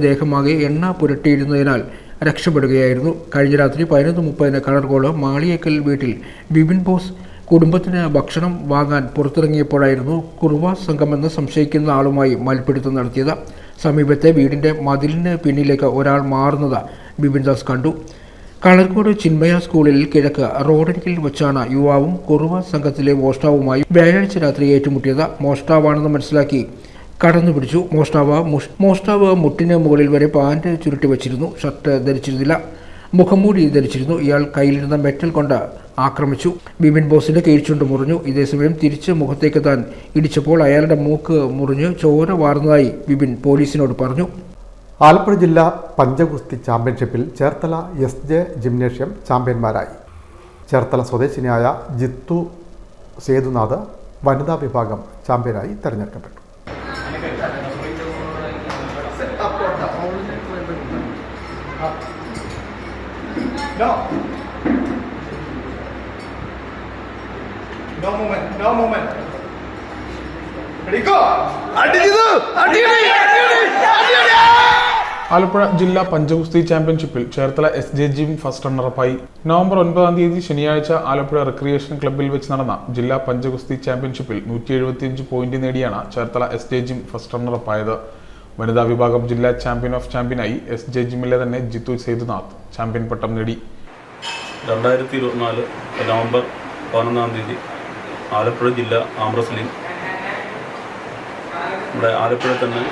ദേഹമാകെ എണ്ണ പുരട്ടിയിരുന്നതിനാൽ രക്ഷപ്പെടുകയായിരുന്നു. കഴിഞ്ഞ രാത്രി 11:30 കളർകോട് മാളിയേക്കൽ വീട്ടിൽ ബിബിൻ ബോസ് കുടുംബത്തിന് ഭക്ഷണം വാങ്ങാൻ പുറത്തിറങ്ങിയപ്പോഴായിരുന്നു കുറുവ സംഘമെന്ന് സംശയിക്കുന്ന ആളുമായി മൽപ്പിടുത്തം നടത്തിയത്. സമീപത്തെ വീടിൻ്റെ മതിലിന് പിന്നിലേക്ക് ഒരാൾ മാറുന്നത് ബിബിൻദാസ് കണ്ടു. കളർകോട് ചിന്മയ സ്കൂളിൽ കിഴക്ക് റോഡരികിൽ വച്ചാണ് യുവാവും കുറുവ സംഘത്തിലെ മോഷ്ടാവുമായി വ്യാഴാഴ്ച രാത്രി ഏറ്റുമുട്ടിയത്. മോഷ്ടാവാണെന്ന് മനസ്സിലാക്കി കടന്നുപിടിച്ചു. മോഷ്ടാവ് മുട്ടിന് മുകളിൽ വരെ പാൻറ് ചുരുട്ടി വച്ചിരുന്നു. ഷർട്ട് ധരിച്ചിരുന്നില്ല, മുഖംമൂടി ധരിച്ചിരുന്നു. ഇയാൾ കയ്യിലിരുന്ന മെറ്റൽ കൊണ്ട് ആക്രമിച്ചു. ബിപിൻ ബോസിന്റെ കീഴ്ചുണ്ട് മുറിഞ്ഞു. ഇതേസമയം തിരിച്ച് മുഖത്തേക്ക് താൻ ഇടിച്ചപ്പോൾ അയാളുടെ മൂക്ക് മുറിഞ്ഞ് ചോര വാർന്നതായി ബിപിൻ പോലീസിനോട് പറഞ്ഞു. ആലപ്പുഴ ജില്ലാ പഞ്ചഗുസ്തി ചാമ്പ്യൻഷിപ്പിൽ ചേർത്തല SJ ജിംനേഷ്യം ചാമ്പ്യന്മാരായി. ചേർത്തല സ്വദേശിനിയായ ജിത്തു സേതുനാഥ് വനിതാ വിഭാഗം ചാമ്പ്യനായി തെരഞ്ഞെടുക്കപ്പെട്ടു. ആലപ്പുഴ ജില്ലാ പഞ്ചഗുസ്തി ചാമ്പ്യൻഷിപ്പിൽ ചേർത്തല SJ ജിം ഫസ്റ്റ് റണ്ണറപ്പായി. നവംബർ 9 ശനിയാഴ്ച ആലപ്പുഴ റിക്രിയേഷൻ ക്ലബ്ബിൽ വെച്ച് നടന്ന ജില്ലാ പഞ്ചഗുസ്തി ചാമ്പ്യൻഷിപ്പിൽ 175 പോയിന്റ് നേടിയാണ് ചേർത്തല SJ ജിം ഫസ്റ്റ് റണ്ണറപ്പായത്. വനിതാ വിഭാഗം ജില്ലാ ചാമ്പ്യൻ ഓഫ് ചാമ്പ്യനായി SJ ജിമ്മിലെ തന്നെ ജിത്തു സേതുനാഥ് ചാമ്പ്യൻ പട്ടം നേടി. 2024 നവംബർ 11 ആലപ്പുഴ ജില്ലാ ആം റെസ്ലിംഗ് നമ്മുടെ ആലപ്പുഴ തന്നെ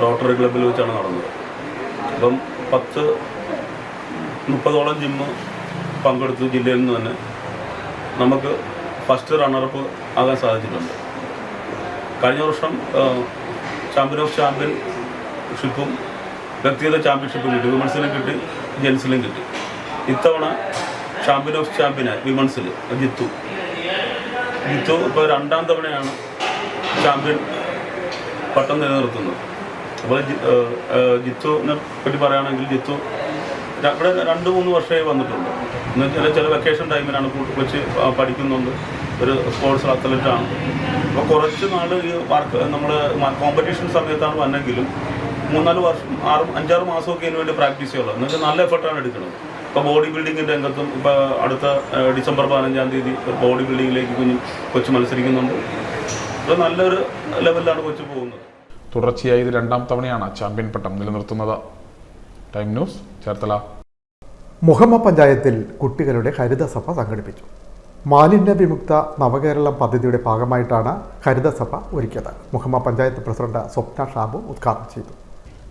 റോട്ടറി ക്ലബ്ബിൽ വെച്ചാണ് നടന്നത്. അപ്പം 10-30ഓളം ജിമ്മ് പങ്കെടുത്തു. ജില്ലയിൽ നിന്ന് തന്നെ നമുക്ക് ഫസ്റ്റ് റണ്ണറപ്പ് ആകാൻ സാധിച്ചിട്ടുണ്ട്. കഴിഞ്ഞ വർഷം ചാമ്പ്യൻ ഓഫ് ചാമ്പ്യൻഷിപ്പും വ്യക്തിഗത ചാമ്പ്യൻഷിപ്പും കിട്ടി. വിമൻസിലും കിട്ടി, ജെൻസിലും കിട്ടി. ഇത്തവണ ചാമ്പ്യൻ ഓഫ് ചാമ്പ്യനായി വിമൻസിൽ ജിത്തു ഇപ്പോൾ 2ാം തവണയാണ് ചാമ്പ്യൻ പട്ടം നിലനിർത്തുന്നത്. അപ്പോൾ ജിത്തുവിനെ പറ്റി പറയുകയാണെങ്കിൽ ജിത്തു ഇവിടെ 2-3 വർഷമായി വന്നിട്ടുണ്ട്. എന്നുവെച്ചാൽ ചില വെക്കേഷൻ ടൈമിലാണ് വെച്ച് പഠിക്കുന്നുണ്ട്. ഒരു സ്പോർട്സ് അത്ലറ്റാണ്. അപ്പോൾ കുറച്ച് നാൾ ഈ വർക്ക് നമ്മൾ കോമ്പറ്റീഷൻ സമയത്താണ് വന്നെങ്കിലും 3-4 വർഷം 5-6 മാസമൊക്കെ ഇതിന് വേണ്ടി പ്രാക്ടീസ് ചെയ്യുള്ളൂ. എന്നുവെച്ചാൽ നല്ല എഫർട്ടാണ് എടുക്കുന്നത്. ഇപ്പോൾ ബോഡി ബിൽഡിങ്ങിൻ്റെ രംഗത്തും ഇപ്പോൾ അടുത്ത ഡിസംബർ 15 ഒരു ബോഡി ബിൽഡിങ്ങിലേക്ക് കൊച്ചു മത്സരിക്കുന്നുണ്ട്. അപ്പോൾ നല്ലൊരു ലെവലിലാണ് കൊച്ചു പോകുന്നത്. തുടർച്ചയായി ഇത് 2ാം തവണയാണ് ചാമ്പ്യൻ പട്ടം നിലനിർത്തുന്നത്. Time news Cherthala. മുഹമ്മ പഞ്ചായത്തിൽ കുട്ടികളുടെ ഹരിതസഭ സംഘടിപ്പിച്ചു. മാലിന്യ വിമുക്ത നവകേരളം പദ്ധതിയുടെ ഭാഗമായിട്ടാണ് ഹരിതസഭ ഒരുക്കിയത്. മുഹമ്മ പഞ്ചായത്ത് പ്രസിഡന്റ് സ്വപ്ന ഷാബു ഉദ്ഘാടനം ചെയ്തു.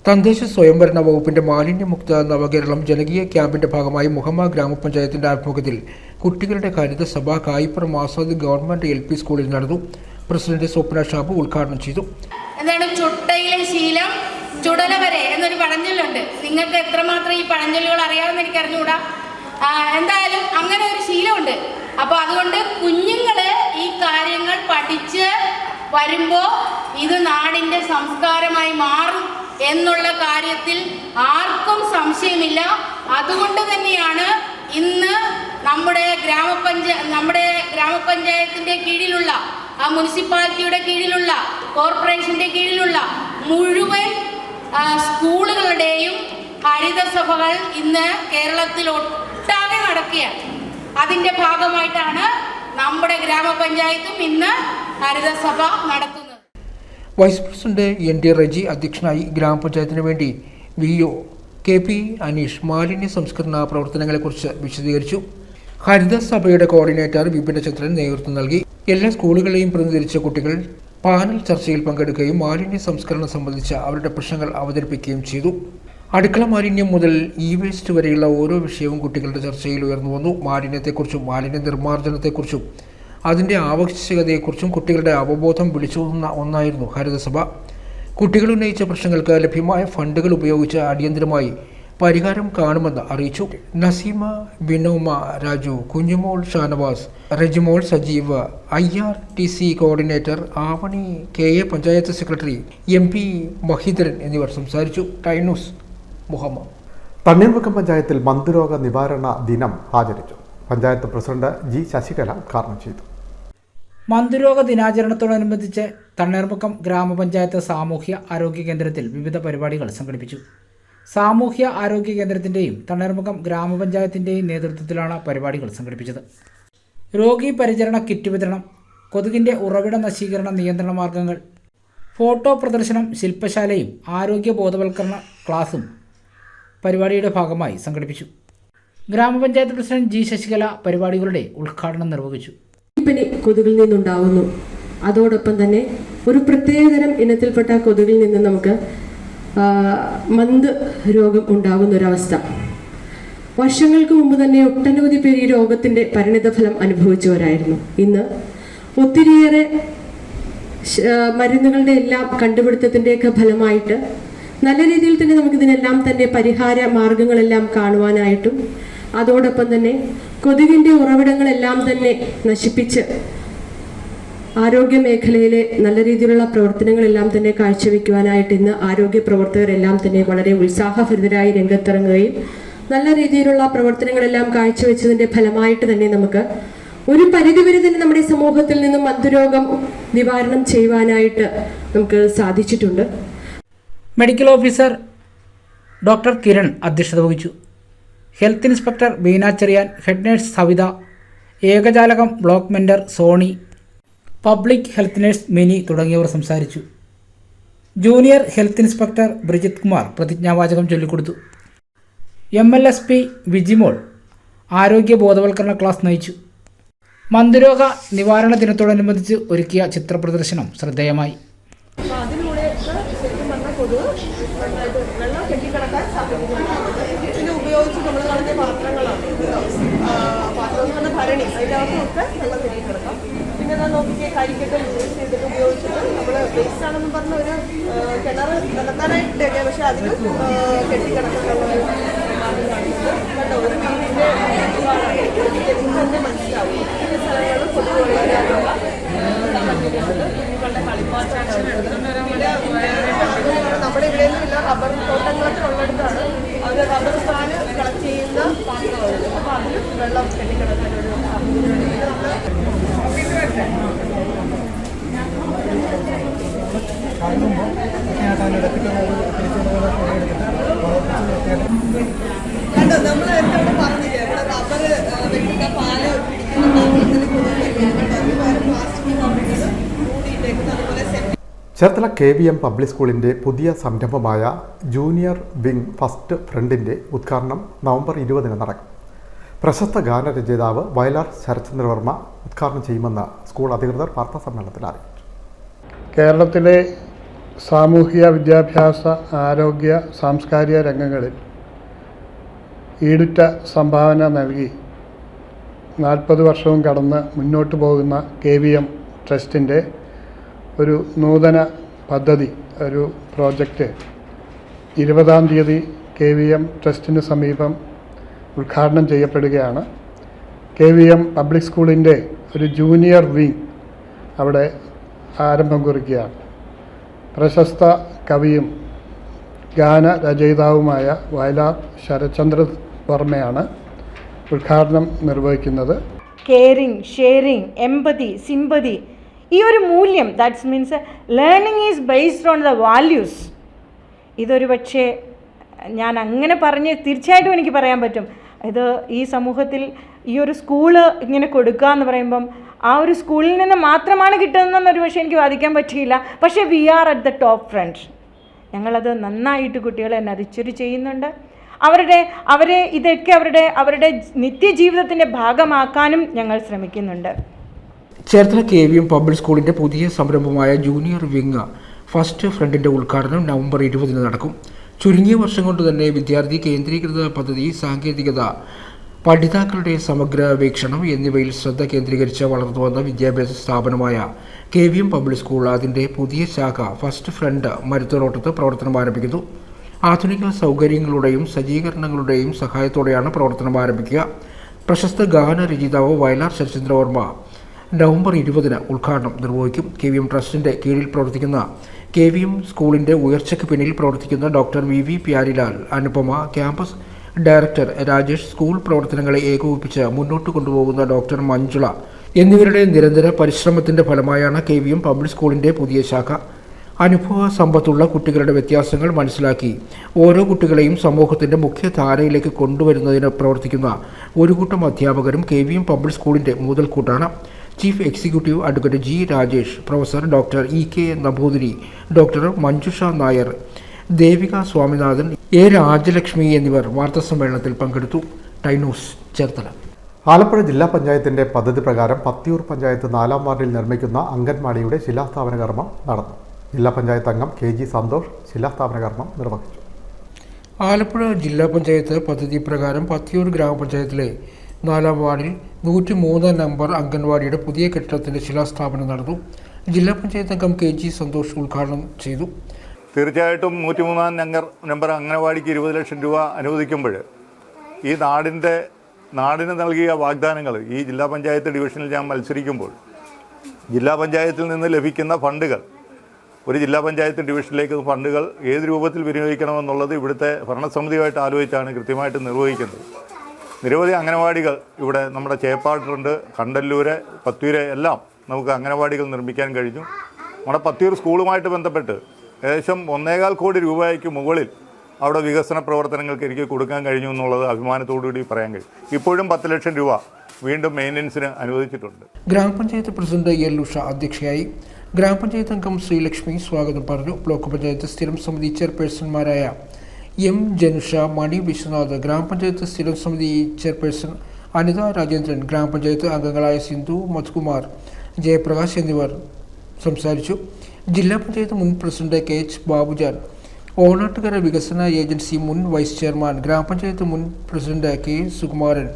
തദ്ദേശ സ്വയംഭരണ വകുപ്പിന്റെ മാലിന്യമുക്ത നവകേരളം ജനകീയ ക്യാമ്പിന്റെ ഭാഗമായി മുഹമ്മ ഗ്രാമപഞ്ചായത്തിന്റെ ആഭിമുഖ്യത്തിൽ കുട്ടികളുടെ ഹരിതസഭ കായിപ്പുറം ആസാദ് ഗവൺമെന്റ് LP സ്കൂളിൽ നടന്നു. പ്രസിഡന്റ് സ്വപ്ന ഷാബു ഉദ്ഘാടനം ചെയ്തു. എന്താണ് ചുട്ടയിലെ ശീലം ചുടല വരെ എന്നൊരു പഴഞ്ചൊല്ലുണ്ട്. നിങ്ങൾക്ക് എത്രമാത്രം ഈ പഴഞ്ചൊല്ലുകൾ അറിയാമെന്ന് എനിക്ക് അറിഞ്ഞുകൂടാ. എന്തായാലും അങ്ങനെ ഒരു ശീലമുണ്ട്. അപ്പോൾ അതുകൊണ്ട് കുഞ്ഞുങ്ങള് ഈ കാര്യങ്ങൾ പഠിച്ച് വരുമ്പോൾ ഇത് നാടിൻ്റെ സംസ്കാരമായി മാറും എന്നുള്ള കാര്യത്തിൽ ആർക്കും സംശയമില്ല. അതുകൊണ്ട് തന്നെയാണ് ഇന്ന് നമ്മുടെ ഗ്രാമപഞ്ചായത്തിൻ്റെ കീഴിലുള്ള മുനിസിപ്പാലിറ്റിയുടെ കീഴിലുള്ള കോർപ്പറേഷൻ്റെ കീഴിലുള്ള മുഴുവൻ സ്കൂളുകളുടെയും ഹരിതസഭകൾ ഇന്ന് കേരളത്തിൽ ഒട്ടാകെ നടക്കുകയാണ്. അതിൻ്റെ ഭാഗമായിട്ടാണ് നമ്മുടെ ഗ്രാമപഞ്ചായത്തും ഇന്ന് ഹരിതസഭ നടത്തുന്നത്. വൈസ് പ്രസിഡന്റ് ND റജി അധ്യക്ഷനായി. ഗ്രാമപഞ്ചായത്തിന് വേണ്ടി VO KP അനീഷ് മാലിന്യ സംസ്കരണ പ്രവർത്തനങ്ങളെക്കുറിച്ച് വിശദീകരിച്ചു. ഹരിതസഭയുടെ കോർഡിനേറ്റർ വിപിനചന്ദ്രൻ നേതൃത്വം നൽകി. എല്ലാ സ്കൂളുകളെയും പ്രതിനിധീകരിച്ച കുട്ടികൾ പാനൽ ചർച്ചയിൽ പങ്കെടുക്കുകയും മാലിന്യ സംസ്കരണം സംബന്ധിച്ച അവരുടെ പ്രശ്നങ്ങൾ അവതരിപ്പിക്കുകയും ചെയ്തു. അടുക്കള മാലിന്യം മുതൽ വേസ്റ്റ് വരെയുള്ള ഓരോ വിഷയവും കുട്ടികളുടെ ചർച്ചയിൽ ഉയർന്നു വന്നു. മാലിന്യത്തെക്കുറിച്ചും മാലിന്യ നിർമ്മാർജ്ജനത്തെക്കുറിച്ചും അതിൻ്റെ ആവശ്യകതയെക്കുറിച്ചും കുട്ടികളുടെ അവബോധം വിളിച്ചോതുന്ന ഒന്നായിരുന്നു ഹരിതസഭ. കുട്ടികൾ ഉന്നയിച്ച പ്രശ്നങ്ങൾക്ക് ലഭ്യമായ ഫണ്ടുകൾ ഉപയോഗിച്ച് അടിയന്തരമായി പരിഹാരം കാണുമെന്ന് അറിയിച്ചു. Naseema, Binoma, Raju, Kunjumol, Shanavas, Rejimol, Sajeev, IRTC coordinator Avani, KA panchayat secretary MP Mahindran എന്നിവർ സംസാരിച്ചു. Time news Muhamma. തണ്ണീർമുക്കം പഞ്ചായത്തിൽ മന്ദരോഗ നിവാരണ ദിനം ആചരിച്ചു. പഞ്ചായത്ത് പ്രസിഡന്റ് G ശശികല ഉദ്ഘാടനം ചെയ്തു. മന്ദരോഗ ദിനാചരണത്തോടനുബന്ധിച്ച് തണ്ണീർമുക്കം ഗ്രാമപഞ്ചായത്ത് സാമൂഹ്യ ആരോഗ്യ കേന്ദ്രത്തിൽ വിവിധ പരിപാടികൾ സംഘടിപ്പിച്ചു. സാമൂഹ്യ ആരോഗ്യ കേന്ദ്രത്തിൻ്റെയും തണ്ണീർമുക്കം ഗ്രാമപഞ്ചായത്തിൻ്റെയും നേതൃത്വത്തിലാണ് പരിപാടികൾ സംഘടിപ്പിച്ചത്. രോഗി പരിചരണ കിറ്റ് വിതരണം, കൊതുകിൻ്റെ ഉറവിട നശീകരണ നിയന്ത്രണ മാർഗങ്ങൾ, ഫോട്ടോ പ്രദർശനം, ശില്പശാലയും ആരോഗ്യ ബോധവൽക്കരണ ക്ലാസും പരിപാടിയുടെ ഭാഗമായി സംഘടിപ്പിച്ചു. ഗ്രാമപഞ്ചായത്ത് പ്രസിഡന്റ് G ശശികല പരിപാടികളുടെ ഉദ്ഘാടനം നിർവഹിച്ചു. കൊതുകിൽ നിന്നുണ്ടാവുന്നു. അതോടൊപ്പം തന്നെ ഒരു പ്രത്യേകതരം ഇനത്തിൽപ്പെട്ട കൊതുകിൽ നിന്ന് നമുക്ക് മന്ത് രോഗം ഉണ്ടാകുന്നൊരവസ്ഥ. വർഷങ്ങൾക്ക് മുമ്പ് തന്നെ ഒട്ടനവധി പേര് ഈ രോഗത്തിന്റെ പരിണിതഫലം അനുഭവിച്ചവരായിരുന്നു. ഇന്ന് ഒത്തിരിയേറെ മരുന്നുകളുടെ എല്ലാം കണ്ടുപിടുത്തത്തിൻ്റെയൊക്കെ ഫലമായിട്ട് നല്ല രീതിയിൽ തന്നെ നമുക്കിതിനെല്ലാം തന്നെ പരിഹാര മാർഗങ്ങളെല്ലാം കാണുവാനായിട്ടും അതോടൊപ്പം തന്നെ കൊതുകിൻ്റെ ഉറവിടങ്ങളെല്ലാം തന്നെ നശിപ്പിച്ച് ആരോഗ്യ മേഖലയിലെ നല്ല രീതിയിലുള്ള പ്രവർത്തനങ്ങളെല്ലാം തന്നെ കാഴ്ചവെക്കുവാനായിട്ട് ഇന്ന് ആരോഗ്യ പ്രവർത്തകരെല്ലാം തന്നെ വളരെ ഉത്സാഹഭരിതരായി രംഗത്തിറങ്ങുകയും നല്ല രീതിയിലുള്ള പ്രവർത്തനങ്ങളെല്ലാം കാഴ്ചവെച്ചതിൻ്റെ ഫലമായിട്ട് തന്നെ നമുക്ക് ഒരു പരിധിവരെ തന്നെ നമ്മുടെ സമൂഹത്തിൽ നിന്നും മന്ദരോഗം നിവാരണം ചെയ്യുവാനായിട്ട് നമുക്ക് സാധിച്ചിട്ടുണ്ട്. മെഡിക്കൽ ഓഫീസർ ഡോക്ടർ കിരൺ അധ്യക്ഷത വഹിച്ചു. Health inspector Beena Cherian, head nurse Savitha, ഏകജാലകം block mentor Soni, public health nurse Mini തുടങ്ങിയവർ സംസാരിച്ചു. Junior health inspector Brijith Kumar പ്രതിജ്ഞാവാചകം ചൊല്ലിക്കൊടുത്തു. MLSP വിജിമോൾ ആരോഗ്യ ബോധവൽക്കരണ ക്ലാസ് നയിച്ചു. മന്ദരോഗ നിവാരണ ദിനത്തോടനുബന്ധിച്ച് ഒരുക്കിയ ചിത്ര പ്രദർശനം ശ്രദ്ധേയമായി. ഉപയോഗിച്ച് നമ്മൾ കളഞ്ഞ പാത്രങ്ങളാണ്. പാത്രം എന്ന് പറഞ്ഞാൽ ഭരണി, അതിൻ്റെ അകത്തൊക്കെ വെള്ളം കെട്ടിക്കിടക്കാം. പിന്നെ ഞാൻ നോക്കിയ കരിക്കൊക്കെ യൂസ് ചെയ്തിട്ട് ഉപയോഗിച്ചിട്ട് നമ്മൾ വേസ്റ്റ് ആണെന്ന് പറഞ്ഞ ഒരു കിണർ നികത്താനായിട്ടൊക്കെ, പക്ഷെ അതിന് കെട്ടിക്കിടക്കാനുള്ള കണ്ടോ ഒരു വീടിൻ്റെ തന്നെ മനസ്സിലാവും. ഈ സ്ഥലങ്ങളിൽ പൊതുവെള്ളാനുള്ള കുഞ്ഞുങ്ങളുടെ കളിപ്പാട്ടം നമ്മുടെ ഇവിടെയൊന്നുമില്ല. റബ്ബർ തോട്ടങ്ങളൊക്കെ ഉള്ളിടത്താണ് അവർ റബ്ബർ പാല് കളക്ട് ചെയ്യുന്ന പാത്രമാണ്. അപ്പോൾ അതിൽ വെള്ളം കെട്ടിക്കിടക്കാനൊരു കണ്ടോ നമ്മൾ എന്നോട് പറഞ്ഞില്ലേ ഇവിടെ റബ്ബർ വെക്കുന്ന പാല് പിടിക്കുന്ന പ്ലാസ്റ്റിക് മൂടിയിട്ടേക്കുന്നത്. അതുപോലെ ചേർത്തല KVM പബ്ലിക് സ്കൂളിൻ്റെ പുതിയ സംരംഭമായ ജൂനിയർ വിങ് ഫസ്റ്റ് ഫ്രണ്ടിൻ്റെ ഉദ്ഘാടനം നവംബർ 20 നടക്കും. പ്രശസ്ത ഗാനരചയിതാവ് വയലാർ ശരത്ചന്ദ്രവർമ്മ ഉദ്ഘാടനം ചെയ്യുമെന്ന് സ്കൂൾ അധികൃതർ വാർത്താസമ്മേളനത്തിൽ അറിയിച്ചു. കേരളത്തിലെ സാമൂഹിക വിദ്യാഭ്യാസ ആരോഗ്യ സാംസ്കാരിക രംഗങ്ങളിൽ ഈടുറ്റ സംഭാവന നൽകി 40 വർഷവും കടന്ന് മുന്നോട്ട് പോകുന്ന KVM ട്രസ്റ്റിൻ്റെ ഒരു നൂതന പദ്ധതി, ഒരു പ്രോജക്റ്റ് 20-ാം തീയതി KVM ട്രസ്റ്റിന് സമീപം ഉദ്ഘാടനം ചെയ്യപ്പെടുകയാണ്. KVM പബ്ലിക് സ്കൂളിൻ്റെ ഒരു ജൂനിയർ വിങ് അവിടെ ആരംഭം കുറിക്കുകയാണ്. പ്രശസ്ത കവിയും ഗാനരചയിതാവുമായ വയലാർ ശരത്ചന്ദ്ര വർമ്മയാണ് ഉദ്ഘാടനം നിർവഹിക്കുന്നത്. കെയറിങ്, ഷെയറിങ്, എമ്പതി, സിമ്പതി, ഈ ഒരു മൂല്യം, that's means learning is based on the values. ഇതൊരു പക്ഷേ ഞാൻ അങ്ങനെ പറഞ്ഞ് തീർച്ചയായിട്ടും എനിക്ക് പറയാൻ പറ്റും. ഇത് ഈ സമൂഹത്തിൽ ഈ ഒരു സ്കൂള് ഇങ്ങനെ കൊടുക്കുക എന്ന് പറയുമ്പം ആ ഒരു സ്കൂളിൽ നിന്ന് മാത്രമാണ് കിട്ടുന്നതെന്നൊരു പക്ഷേ എനിക്ക് വാദിക്കാൻ പറ്റിയില്ല. പക്ഷേ we are at the top front. ഞങ്ങളത് നന്നായിട്ട് കുട്ടികളെ നരിച്ചൊരു ചെയ്യുന്നുണ്ട്. അവരെ ഇതൊക്കെ അവരുടെ നിത്യജീവിതത്തിൻ്റെ ഭാഗമാക്കാനും ഞങ്ങൾ ശ്രമിക്കുന്നുണ്ട്. ചേർത്തല KVM പബ്ലിക് സ്കൂളിൻ്റെ പുതിയ സംരംഭമായ ജൂനിയർ വിങ് ഫസ്റ്റ് ഫ്രണ്ടിൻ്റെ ഉദ്ഘാടനം നവംബർ 20 നടക്കും. ചുരുങ്ങിയ വർഷം കൊണ്ട് തന്നെ വിദ്യാർത്ഥി കേന്ദ്രീകൃത പദ്ധതി, സാങ്കേതികത, പഠിതാക്കളുടെ സമഗ്ര വീക്ഷണം എന്നിവയിൽ ശ്രദ്ധ കേന്ദ്രീകരിച്ച് വളർന്നുവന്ന വിദ്യാഭ്യാസ സ്ഥാപനമായ KVM പബ്ലിക് സ്കൂൾ അതിൻ്റെ പുതിയ ശാഖ ഫസ്റ്റ് ഫ്രണ്ട് മരുത്തോട്ടത്ത് പ്രവർത്തനം ആരംഭിക്കുന്നു. ആധുനിക സൗകര്യങ്ങളുടെയും സജ്ജീകരണങ്ങളുടെയും സഹായത്തോടെയാണ് പ്രവർത്തനം ആരംഭിക്കുക. പ്രശസ്ത ഗാനരചയിതാവ് വയലാർ ശരത്ചന്ദ്രവർമ്മ നവംബർ 20 ഉദ്ഘാടനം നിർവഹിക്കും. KVM ട്രസ്റ്റിൻ്റെ കീഴിൽ പ്രവർത്തിക്കുന്ന KVM സ്കൂളിൻ്റെ ഉയർച്ചയ്ക്ക് പിന്നിൽ പ്രവർത്തിക്കുന്ന doctor VV Pyarilal, Anupama, campus director Rajesh, school പ്രവർത്തനങ്ങളെ ഏകോപിപ്പിച്ച് മുന്നോട്ട് കൊണ്ടുപോകുന്ന ഡോക്ടർ മഞ്ജുള എന്നിവരുടെ നിരന്തര പരിശ്രമത്തിൻ്റെ ഫലമായാണ് KVM പബ്ലിക് സ്കൂളിൻ്റെ പുതിയ ശാഖ. അനുഭവ സമ്പത്തുള്ള കുട്ടികളുടെ വ്യത്യാസങ്ങൾ മനസ്സിലാക്കി ഓരോ കുട്ടികളെയും സമൂഹത്തിൻ്റെ മുഖ്യധാരയിലേക്ക് കൊണ്ടുവരുന്നതിന് പ്രവർത്തിക്കുന്ന ഒരു കൂട്ടം അധ്യാപകരും KVM പബ്ലിക് സ്കൂളിൻ്റെ മുതൽക്കൂട്ടാണ്. Chief executive advocate G Rajesh, professor doctor EK Namboothiri, doctor Manjusha Nair, Devika Swaminathan, A Rajalakshmi എന്നിവർ വാർത്താസമ്മേളനത്തിൽ പങ്കെടുത്തു. ടൈനൂസ്, ചേർത്തല. ആലപ്പുഴ ജില്ലാ പഞ്ചായത്തിൻ്റെ പദ്ധതി പ്രകാരം പത്തിയൂർ പഞ്ചായത്ത് 4-ാം വാർഡിൽ നിർമ്മിക്കുന്ന അംഗൻവാടിയുടെ ശിലാസ്ഥാപന കർമ്മം നടന്നു. ജില്ലാ പഞ്ചായത്ത് അംഗം KG സന്തോഷ് ശിലാസ്ഥാപന കർമ്മം നിർവഹിച്ചു. ആലപ്പുഴ ജില്ലാ പഞ്ചായത്ത് പദ്ധതി പ്രകാരം പത്തിയൂർ ഗ്രാമപഞ്ചായത്തിലെ 4-ാം വാർഡിൽ 103 നമ്പർ അംഗൻവാടിയുടെ പുതിയ കെട്ടിടത്തിന്റെ ശിലാസ്ഥാപനം നടന്നു. ജില്ലാ പഞ്ചായത്ത് അംഗം KG സന്തോഷ് ഉദ്ഘാടനം ചെയ്തു. തീർച്ചയായിട്ടും 103 നമ്പർ അംഗനവാടിക്ക് 20 ലക്ഷം രൂപ അനുവദിക്കുമ്പോൾ ഈ നാടിന് നൽകിയ വാഗ്ദാനങ്ങൾ ഈ ജില്ലാ പഞ്ചായത്ത് ഡിവിഷനിൽ ഞാൻ മത്സരിക്കുമ്പോൾ ജില്ലാ പഞ്ചായത്തിൽ നിന്ന് ലഭിക്കുന്ന ഫണ്ടുകൾ ഒരു ജില്ലാ പഞ്ചായത്ത് ഡിവിഷനിലേക്ക് ഫണ്ടുകൾ ഏത് രൂപത്തിൽ വിനിയോഗിക്കണമെന്നുള്ളത് ഇവിടുത്തെ ഭരണസമിതിയുമായിട്ട് ആലോചിച്ചാണ് കൃത്യമായിട്ട് നിർവഹിക്കുന്നത്. നിരവധി അംഗനവാടികൾ ഇവിടെ നമ്മുടെ ചേപ്പാട്ടുണ്ട്, കണ്ടല്ലൂര്, പത്തിയൂര് എല്ലാം നമുക്ക് അംഗനവാടികൾ നിർമ്മിക്കാൻ കഴിഞ്ഞു. നമ്മുടെ പത്തിയൂർ സ്കൂളുമായിട്ട് ബന്ധപ്പെട്ട് ഏകദേശം 1.25 കോടി രൂപയ്ക്ക് മുകളിൽ അവിടെ വികസന പ്രവർത്തനങ്ങൾക്ക് എനിക്ക് കൊടുക്കാൻ കഴിഞ്ഞു എന്നുള്ളത് അഭിമാനത്തോടുകൂടി പറയാൻ കഴിയും. ഇപ്പോഴും 10 ലക്ഷം രൂപ വീണ്ടും മെയിൻ്റനൻസിന് അനുവദിച്ചിട്ടുണ്ട്. ഗ്രാമപഞ്ചായത്ത് പ്രസിഡന്റ് എൽ ഉഷ അധ്യക്ഷയായി. ഗ്രാമപഞ്ചായത്ത് അംഗം ശ്രീലക്ഷ്മി സ്വാഗതം പറഞ്ഞു. ബ്ലോക്ക് പഞ്ചായത്ത് സ്ഥിരം സമിതി ചെയർപേഴ്സൺമാരായ M. ജനുഷ, മണി വിശ്വനാഥ്, ഗ്രാമപഞ്ചായത്ത് സ്ഥിരം സമിതി ചെയർപേഴ്സൺ അനിത രാജേന്ദ്രൻ, ഗ്രാമപഞ്ചായത്ത് അംഗങ്ങളായ സിന്ധു, മധുകുമാർ, ജയപ്രകാശ് എന്നിവർ സംസാരിച്ചു. ജില്ലാ പഞ്ചായത്ത് മുൻ പ്രസിഡന്റ് KH ബാബുജാൻ, ഓണാട്ടുകര വികസന ഏജൻസി മുൻ വൈസ് ചെയർമാൻ, ഗ്രാമപഞ്ചായത്ത് മുൻ പ്രസിഡന്റ് K. സുകുമാരൻ,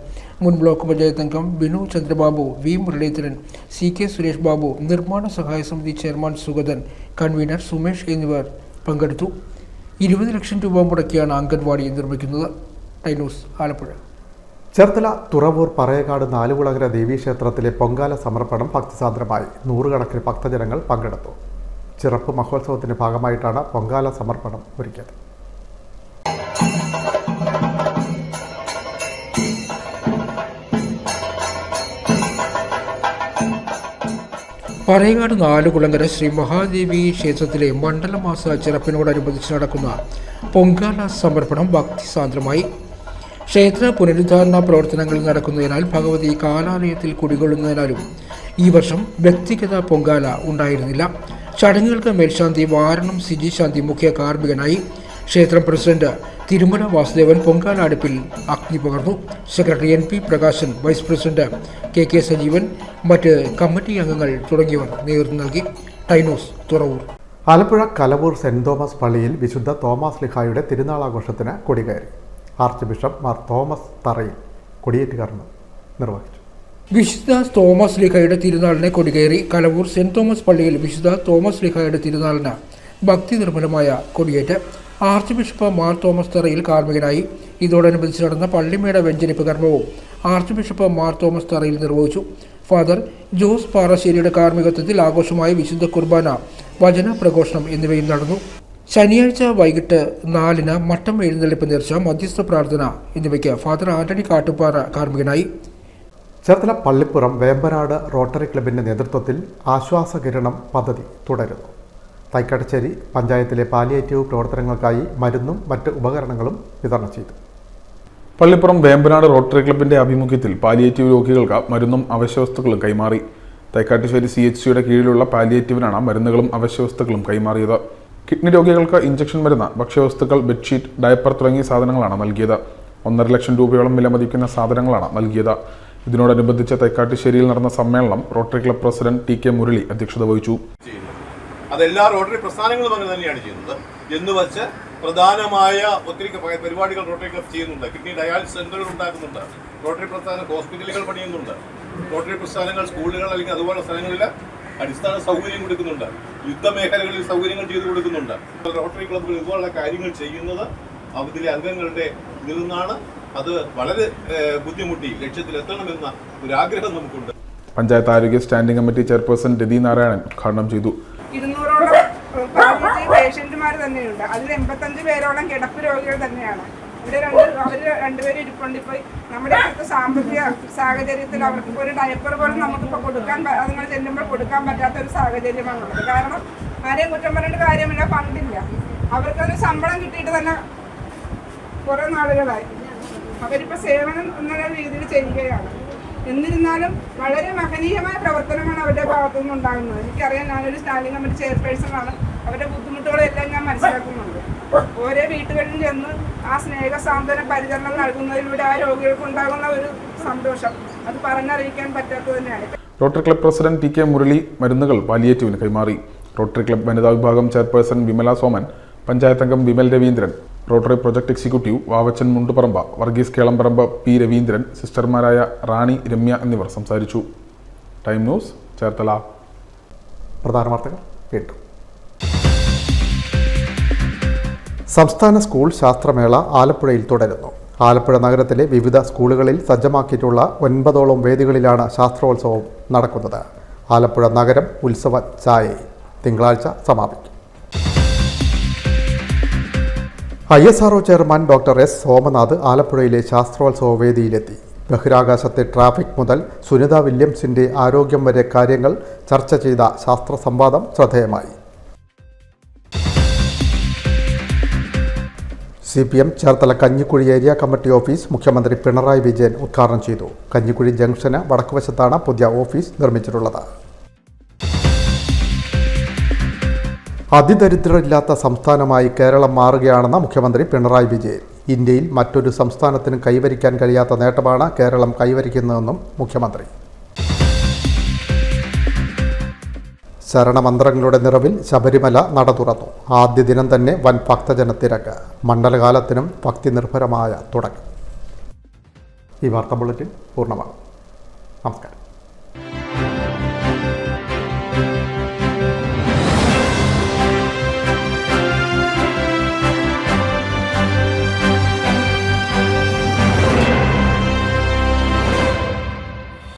മുൻ ബ്ലോക്ക് പഞ്ചായത്ത് അംഗം ബിനു ചന്ദ്രബാബു, V. മുരളീധരൻ, CK സുരേഷ് ബാബു, നിർമ്മാണ സഹായ സമിതി ചെയർമാൻ സുഗതൻ, കൺവീനർ സുമേഷ് എന്നിവർ പങ്കെടുത്തു. 20 ലക്ഷം രൂപ മുടക്കിയാണ് അംഗൻവാടി നിർമ്മിക്കുന്നത്. ടൈനൂസ്, ആലപ്പുഴ. ചേർത്തല തുറവൂർ പറയകാട് നാലുകുളങ്ങര ദേവീക്ഷേത്രത്തിലെ പൊങ്കാല സമർപ്പണം ഭക്തിസാന്ദ്രമായി. 100 കണക്കിന് ഭക്തജനങ്ങൾ പങ്കെടുത്തു. ചിറപ്പ് മഹോത്സവത്തിന്റെ ഭാഗമായിട്ടാണ് പൊങ്കാല സമർപ്പണം ഒരുക്കിയത്. പറയകാട് നാലുകുളങ്ങര ശ്രീ മഹാദേവി ക്ഷേത്രത്തിലെ മണ്ഡലമാസ ചിറപ്പിനോടനുബന്ധിച്ച് നടക്കുന്ന പൊങ്കാല സമർപ്പണം ഭക്തിസാന്ദ്രമായി. ക്ഷേത്ര പുനരുദ്ധാരണ പ്രവർത്തനങ്ങൾ നടക്കുന്നതിനാൽ ഭഗവതി കാലാലയത്തിൽ കുടികൊള്ളുന്നതിനാലും ഈ വർഷം വ്യക്തിഗത പൊങ്കാല ഉണ്ടായിരുന്നില്ല. ചടങ്ങുകൾക്ക് മേൽശാന്തി വാരണം സിജി ശാന്തി മുഖ്യ കാർമ്മികനായി. ക്ഷേത്രം പ്രസിഡന്റ് തിരുമല വാസുദേവൻ പൊങ്കാല അടുപ്പിൽ അഗ്നി പകർന്നു. Secretary NP Prakashan, vice president KK Sajeevan, മറ്റ് കമ്മിറ്റി അംഗങ്ങൾ തുടങ്ങിയവർ നേതൃത്വം നൽകി. ടൈനോസ്, തുറവൂർ. ആലപ്പുഴ കലവൂർ സെന്റ് തോമസ് പള്ളിയിൽ വിശുദ്ധ തോമസ് ലിഹായുടെ തിരുനാളാഘോഷത്തിന് കൊടികയറി. ആർച്ച് ബിഷപ്പ് മാർ തോമസ് തറയിൽ കൊടിയേറ്റുകർമ്മം നിർവഹിച്ചു. വിശുദ്ധ തോമസ് ലിഹായുടെ തിരുനാളിനെ കൊടികയറി. കലവൂർ സെന്റ് തോമസ് പള്ളിയിൽ വിശുദ്ധ തോമസ് ലിഹായുടെ തിരുനാളിന് ഭക്തി നിർമ്മലമായ കൊടിയേറ്റ്. ആർച്ച് ബിഷപ്പ് മാർ തോമസ് തറയിൽ കാർമ്മികനായി. ഇതോടനുബന്ധിച്ച് നടന്ന പള്ളിമേട വെഞ്ചരിപ്പ് കർമ്മവും ആർച്ച് ബിഷപ്പ് മാർ തോമസ് തറയിൽ നിർവഹിച്ചു. ഫാദർ ജോസ് പാറശ്ശേരിയുടെ കാർമ്മികത്വത്തിൽ ആഘോഷമായ വിശുദ്ധ കുർബാന, വചന പ്രഘോഷണം എന്നിവയും നടന്നു. ശനിയാഴ്ച വൈകിട്ട് 4-ന് മട്ടം എഴുന്നള്ളിപ്പ് നേർച്ച, മധ്യസ്ഥ പ്രാർത്ഥന എന്നിവയ്ക്ക് ഫാദർ ആന്റണി കാട്ടുപാറ കാർമ്മികനായി. ചേർത്തല പള്ളിപ്പുറം വേമ്പനാട് റോട്ടറി ക്ലബിൻ്റെ നേതൃത്വത്തിൽ ആശ്വാസകിരണം പദ്ധതി തുടരുന്നു. തൈക്കാട്ടുശ്ശേരി പഞ്ചായത്തിലെ പാലിയേറ്റീവ് പ്രവർത്തനങ്ങൾക്കായി മരുന്നും മറ്റ് ഉപകരണങ്ങളും വിതരണം ചെയ്തു. പള്ളിപ്പുറം വേമ്പനാട് റോട്ടറി ക്ലബിന്റെ ആഭിമുഖ്യത്തിൽ പാലിയേറ്റീവ് രോഗികൾക്ക് മരുന്നും അവശ്യവസ്തുക്കളും കൈമാറി. തൈക്കാട്ടുശ്ശേരി CHCയുടെ കീഴിലുള്ള പാലിയേറ്റീവിനാണ് മരുന്നുകളും അവശ്യവസ്തുക്കളും കൈമാറിയത്. കിഡ്നി രോഗികൾക്ക് ഇഞ്ചക്ഷൻ മരുന്ന്, ഭക്ഷ്യവസ്തുക്കൾ, ബെഡ്ഷീറ്റ്, ഡയപ്പർ തുടങ്ങിയ സാധനങ്ങളാണ് നൽകിയത്. 1.5 ലക്ഷം രൂപയോളം വില മതിക്കുന്ന സാധനങ്ങളാണ് നൽകിയത്. ഇതിനോടനുബന്ധിച്ച് തൈക്കാട്ടുശ്ശേരിയിൽ നടന്ന സമ്മേളനം rotary club president TK Murali അധ്യക്ഷത വഹിച്ചു. അതെല്ലാ റോട്ടറി പ്രസ്ഥാനങ്ങളും അങ്ങനെ തന്നെയാണ് ചെയ്യുന്നത്. എന്ന് വെച്ച് പ്രധാനമായ ഒത്തിരി പരിപാടികൾ റോട്ടറി ക്ലബ് ചെയ്യുന്നുണ്ട്. കിഡ്നി ഡയാലിസിസ് സെന്ററുകൾ ഉണ്ടാക്കുന്നുണ്ട്. റോട്ടറി പ്രസ്ഥാനം ഹോസ്പിറ്റലുകൾ പണിയുന്നുണ്ട്. റോട്ടറി പ്രസ്ഥാനങ്ങൾ സ്കൂളുകൾ അല്ലെങ്കിൽ അതുപോലെ സ്ഥലങ്ങളിൽ അടിസ്ഥാന സൗകര്യം കൊടുക്കുന്നുണ്ട്. യുദ്ധമേഖലകളിൽ സൗകര്യങ്ങൾ ചെയ്തു കൊടുക്കുന്നുണ്ട്. റോട്ടറി ക്ലബ്ബുകൾ ഇതുപോലുള്ള കാര്യങ്ങൾ ചെയ്യുന്നത് അതിലെ അംഗങ്ങളുടെ ഇതിൽ നിന്നാണ്. അത് വളരെ ബുദ്ധിമുട്ടി ലക്ഷ്യത്തിലെത്തണമെന്ന ഒരു ആഗ്രഹം നമുക്കുണ്ട്. പഞ്ചായത്ത് ആരോഗ്യ സ്റ്റാൻഡിംഗ് കമ്മിറ്റി ചെയർപേഴ്സൺ രതി നാരായണൻ ഉദ്ഘാടനം ചെയ്തു. 200ഓളം പാലിയേറ്റീവ് പേഷ്യന്റുമാർ തന്നെയുണ്ട്. അതിൽ 85 പേരോളം കിടപ്പ് രോഗികൾ തന്നെയാണ്. അവർ രണ്ടുപേരും ഇരിപ്പുണ്ട്. ഇപ്പോൾ നമ്മുടെ ഇപ്പോഴത്തെ സാമ്പത്തിക സാഹചര്യത്തിൽ അവർക്ക് ഒരു ഡയപ്പർ പോലും നമുക്കിപ്പോൾ കൊടുക്കാൻ അതുങ്ങൾ ചെല്ലുമ്പോൾ കൊടുക്കാൻ പറ്റാത്തൊരു സാഹചര്യമാണുള്ളത്. കാരണം ആരെയും കുറ്റം പറയേണ്ട കാര്യമില്ല, ഫണ്ടില്ല. അവർക്കൊരു ശമ്പളം കിട്ടിയിട്ട് തന്നെ കുറേ നാളുകളായി. അവരിപ്പോൾ സേവനം എന്നുള്ള രീതിയിൽ ചെയ്യുകയാണ്. എന്നിരുന്നാലും വളരെ മഹനീയമായ പ്രവർത്തനമാണ് അവരുടെ ഭാഗത്തുനിന്ന് ഉണ്ടാകുന്നത്. എനിക്കറിയാം, ഞാനൊരു സ്റ്റാൻഡിംഗ് കമ്മിറ്റി ചെയർപേഴ്സണാണ്. അവരുടെ ബുദ്ധിമുട്ടുകളെല്ലാം ഞാൻ മനസ്സിലാക്കുന്നുണ്ട്. ഓരോ വീട്ടുകളിൽ ചെന്ന് ആ സ്നേഹസാന്ത്വന പരിചരണം നൽകുന്നതിലൂടെ ആ രോഗികൾക്ക് ഉണ്ടാകുന്ന ഒരു സന്തോഷം അത് പറഞ്ഞറിയിക്കാൻ പറ്റാത്തത് തന്നെയാണ്. Rotary club president TK Murali മരുന്നുകൾ പാലിയേറ്റീവിന് കൈമാറി. റോട്ടറി ക്ലബ് വനിതാ വിഭാഗം ചെയർപേഴ്സൺ വിമല സോമൻ, പഞ്ചായത്ത് അംഗം Vimal Raveendran, Rotary project executive Vavachan Mundupparamba, Varghese Kelamparambu, P Raveendran, സിസ്റ്റർമാരായ റാണി, രമ്യ എന്നിവർ സംസാരിച്ചു. Time news, Cherthala. പ്രധാന വാർത്തകൾ കേട്ടു. സംസ്ഥാന സ്കൂൾ ശാസ്ത്രമേള ആലപ്പുഴയിൽ തുടരുന്നു. ആലപ്പുഴ നഗരത്തിലെ വിവിധ സ്കൂളുകളിൽ സജ്ജമാക്കിയിട്ടുള്ള 9ഓളം വേദികളിലാണ് ശാസ്ത്രോത്സവം നടക്കുന്നത്. ആലപ്പുഴ നഗരം ഉത്സവ ഛായയിൽ തിങ്കളാഴ്ച സമാപിക്കും. ISRO chairman doctor S Somanath ആലപ്പുഴയിലെ ശാസ്ത്രോത്സവ വേദിയിലെത്തി. ബഹിരാകാശത്തെ ട്രാഫിക് മുതൽ സുനിത വില്യംസിൻ്റെ ആരോഗ്യം വരെ കാര്യങ്ങൾ ചർച്ച ചെയ്ത ശാസ്ത്ര സംവാദം ശ്രദ്ധേയമായി. CPM Cherthala Kanjikuzhi area committee office മുഖ്യമന്ത്രി പിണറായി വിജയൻ ഉദ്ഘാടനം ചെയ്തു. കഞ്ഞിക്കുഴി ജംഗ്ഷന് വടക്കുവശത്താണ് പുതിയ ഓഫീസ് നിർമ്മിച്ചിട്ടുള്ളത്. അതിദരിദ്രരില്ലാത്ത സംസ്ഥാനമായി കേരളം മാറുകയാണെന്ന് മുഖ്യമന്ത്രി പിണറായി വിജയൻ. ഇന്ത്യയിൽ മറ്റൊരു സംസ്ഥാനത്തിനും കൈവരിക്കാൻ കഴിയാത്ത നേട്ടമാണ് കേരളം കൈവരിക്കുന്നതെന്നും മുഖ്യമന്ത്രി. ശരണമന്ത്രങ്ങളുടെ നിറവിൽ ശബരിമല നട തുറന്നു. ആദ്യ ദിനം തന്നെ വൻ ഭക്തജന തിരക്ക്. മണ്ഡലകാലത്തിനും ഭക്തി നിർഭരമായ തുടക്കം. ഈ വാർത്താ ബുള്ളറ്റിൻ പൂർണ്ണമാകും. നമസ്കാരം.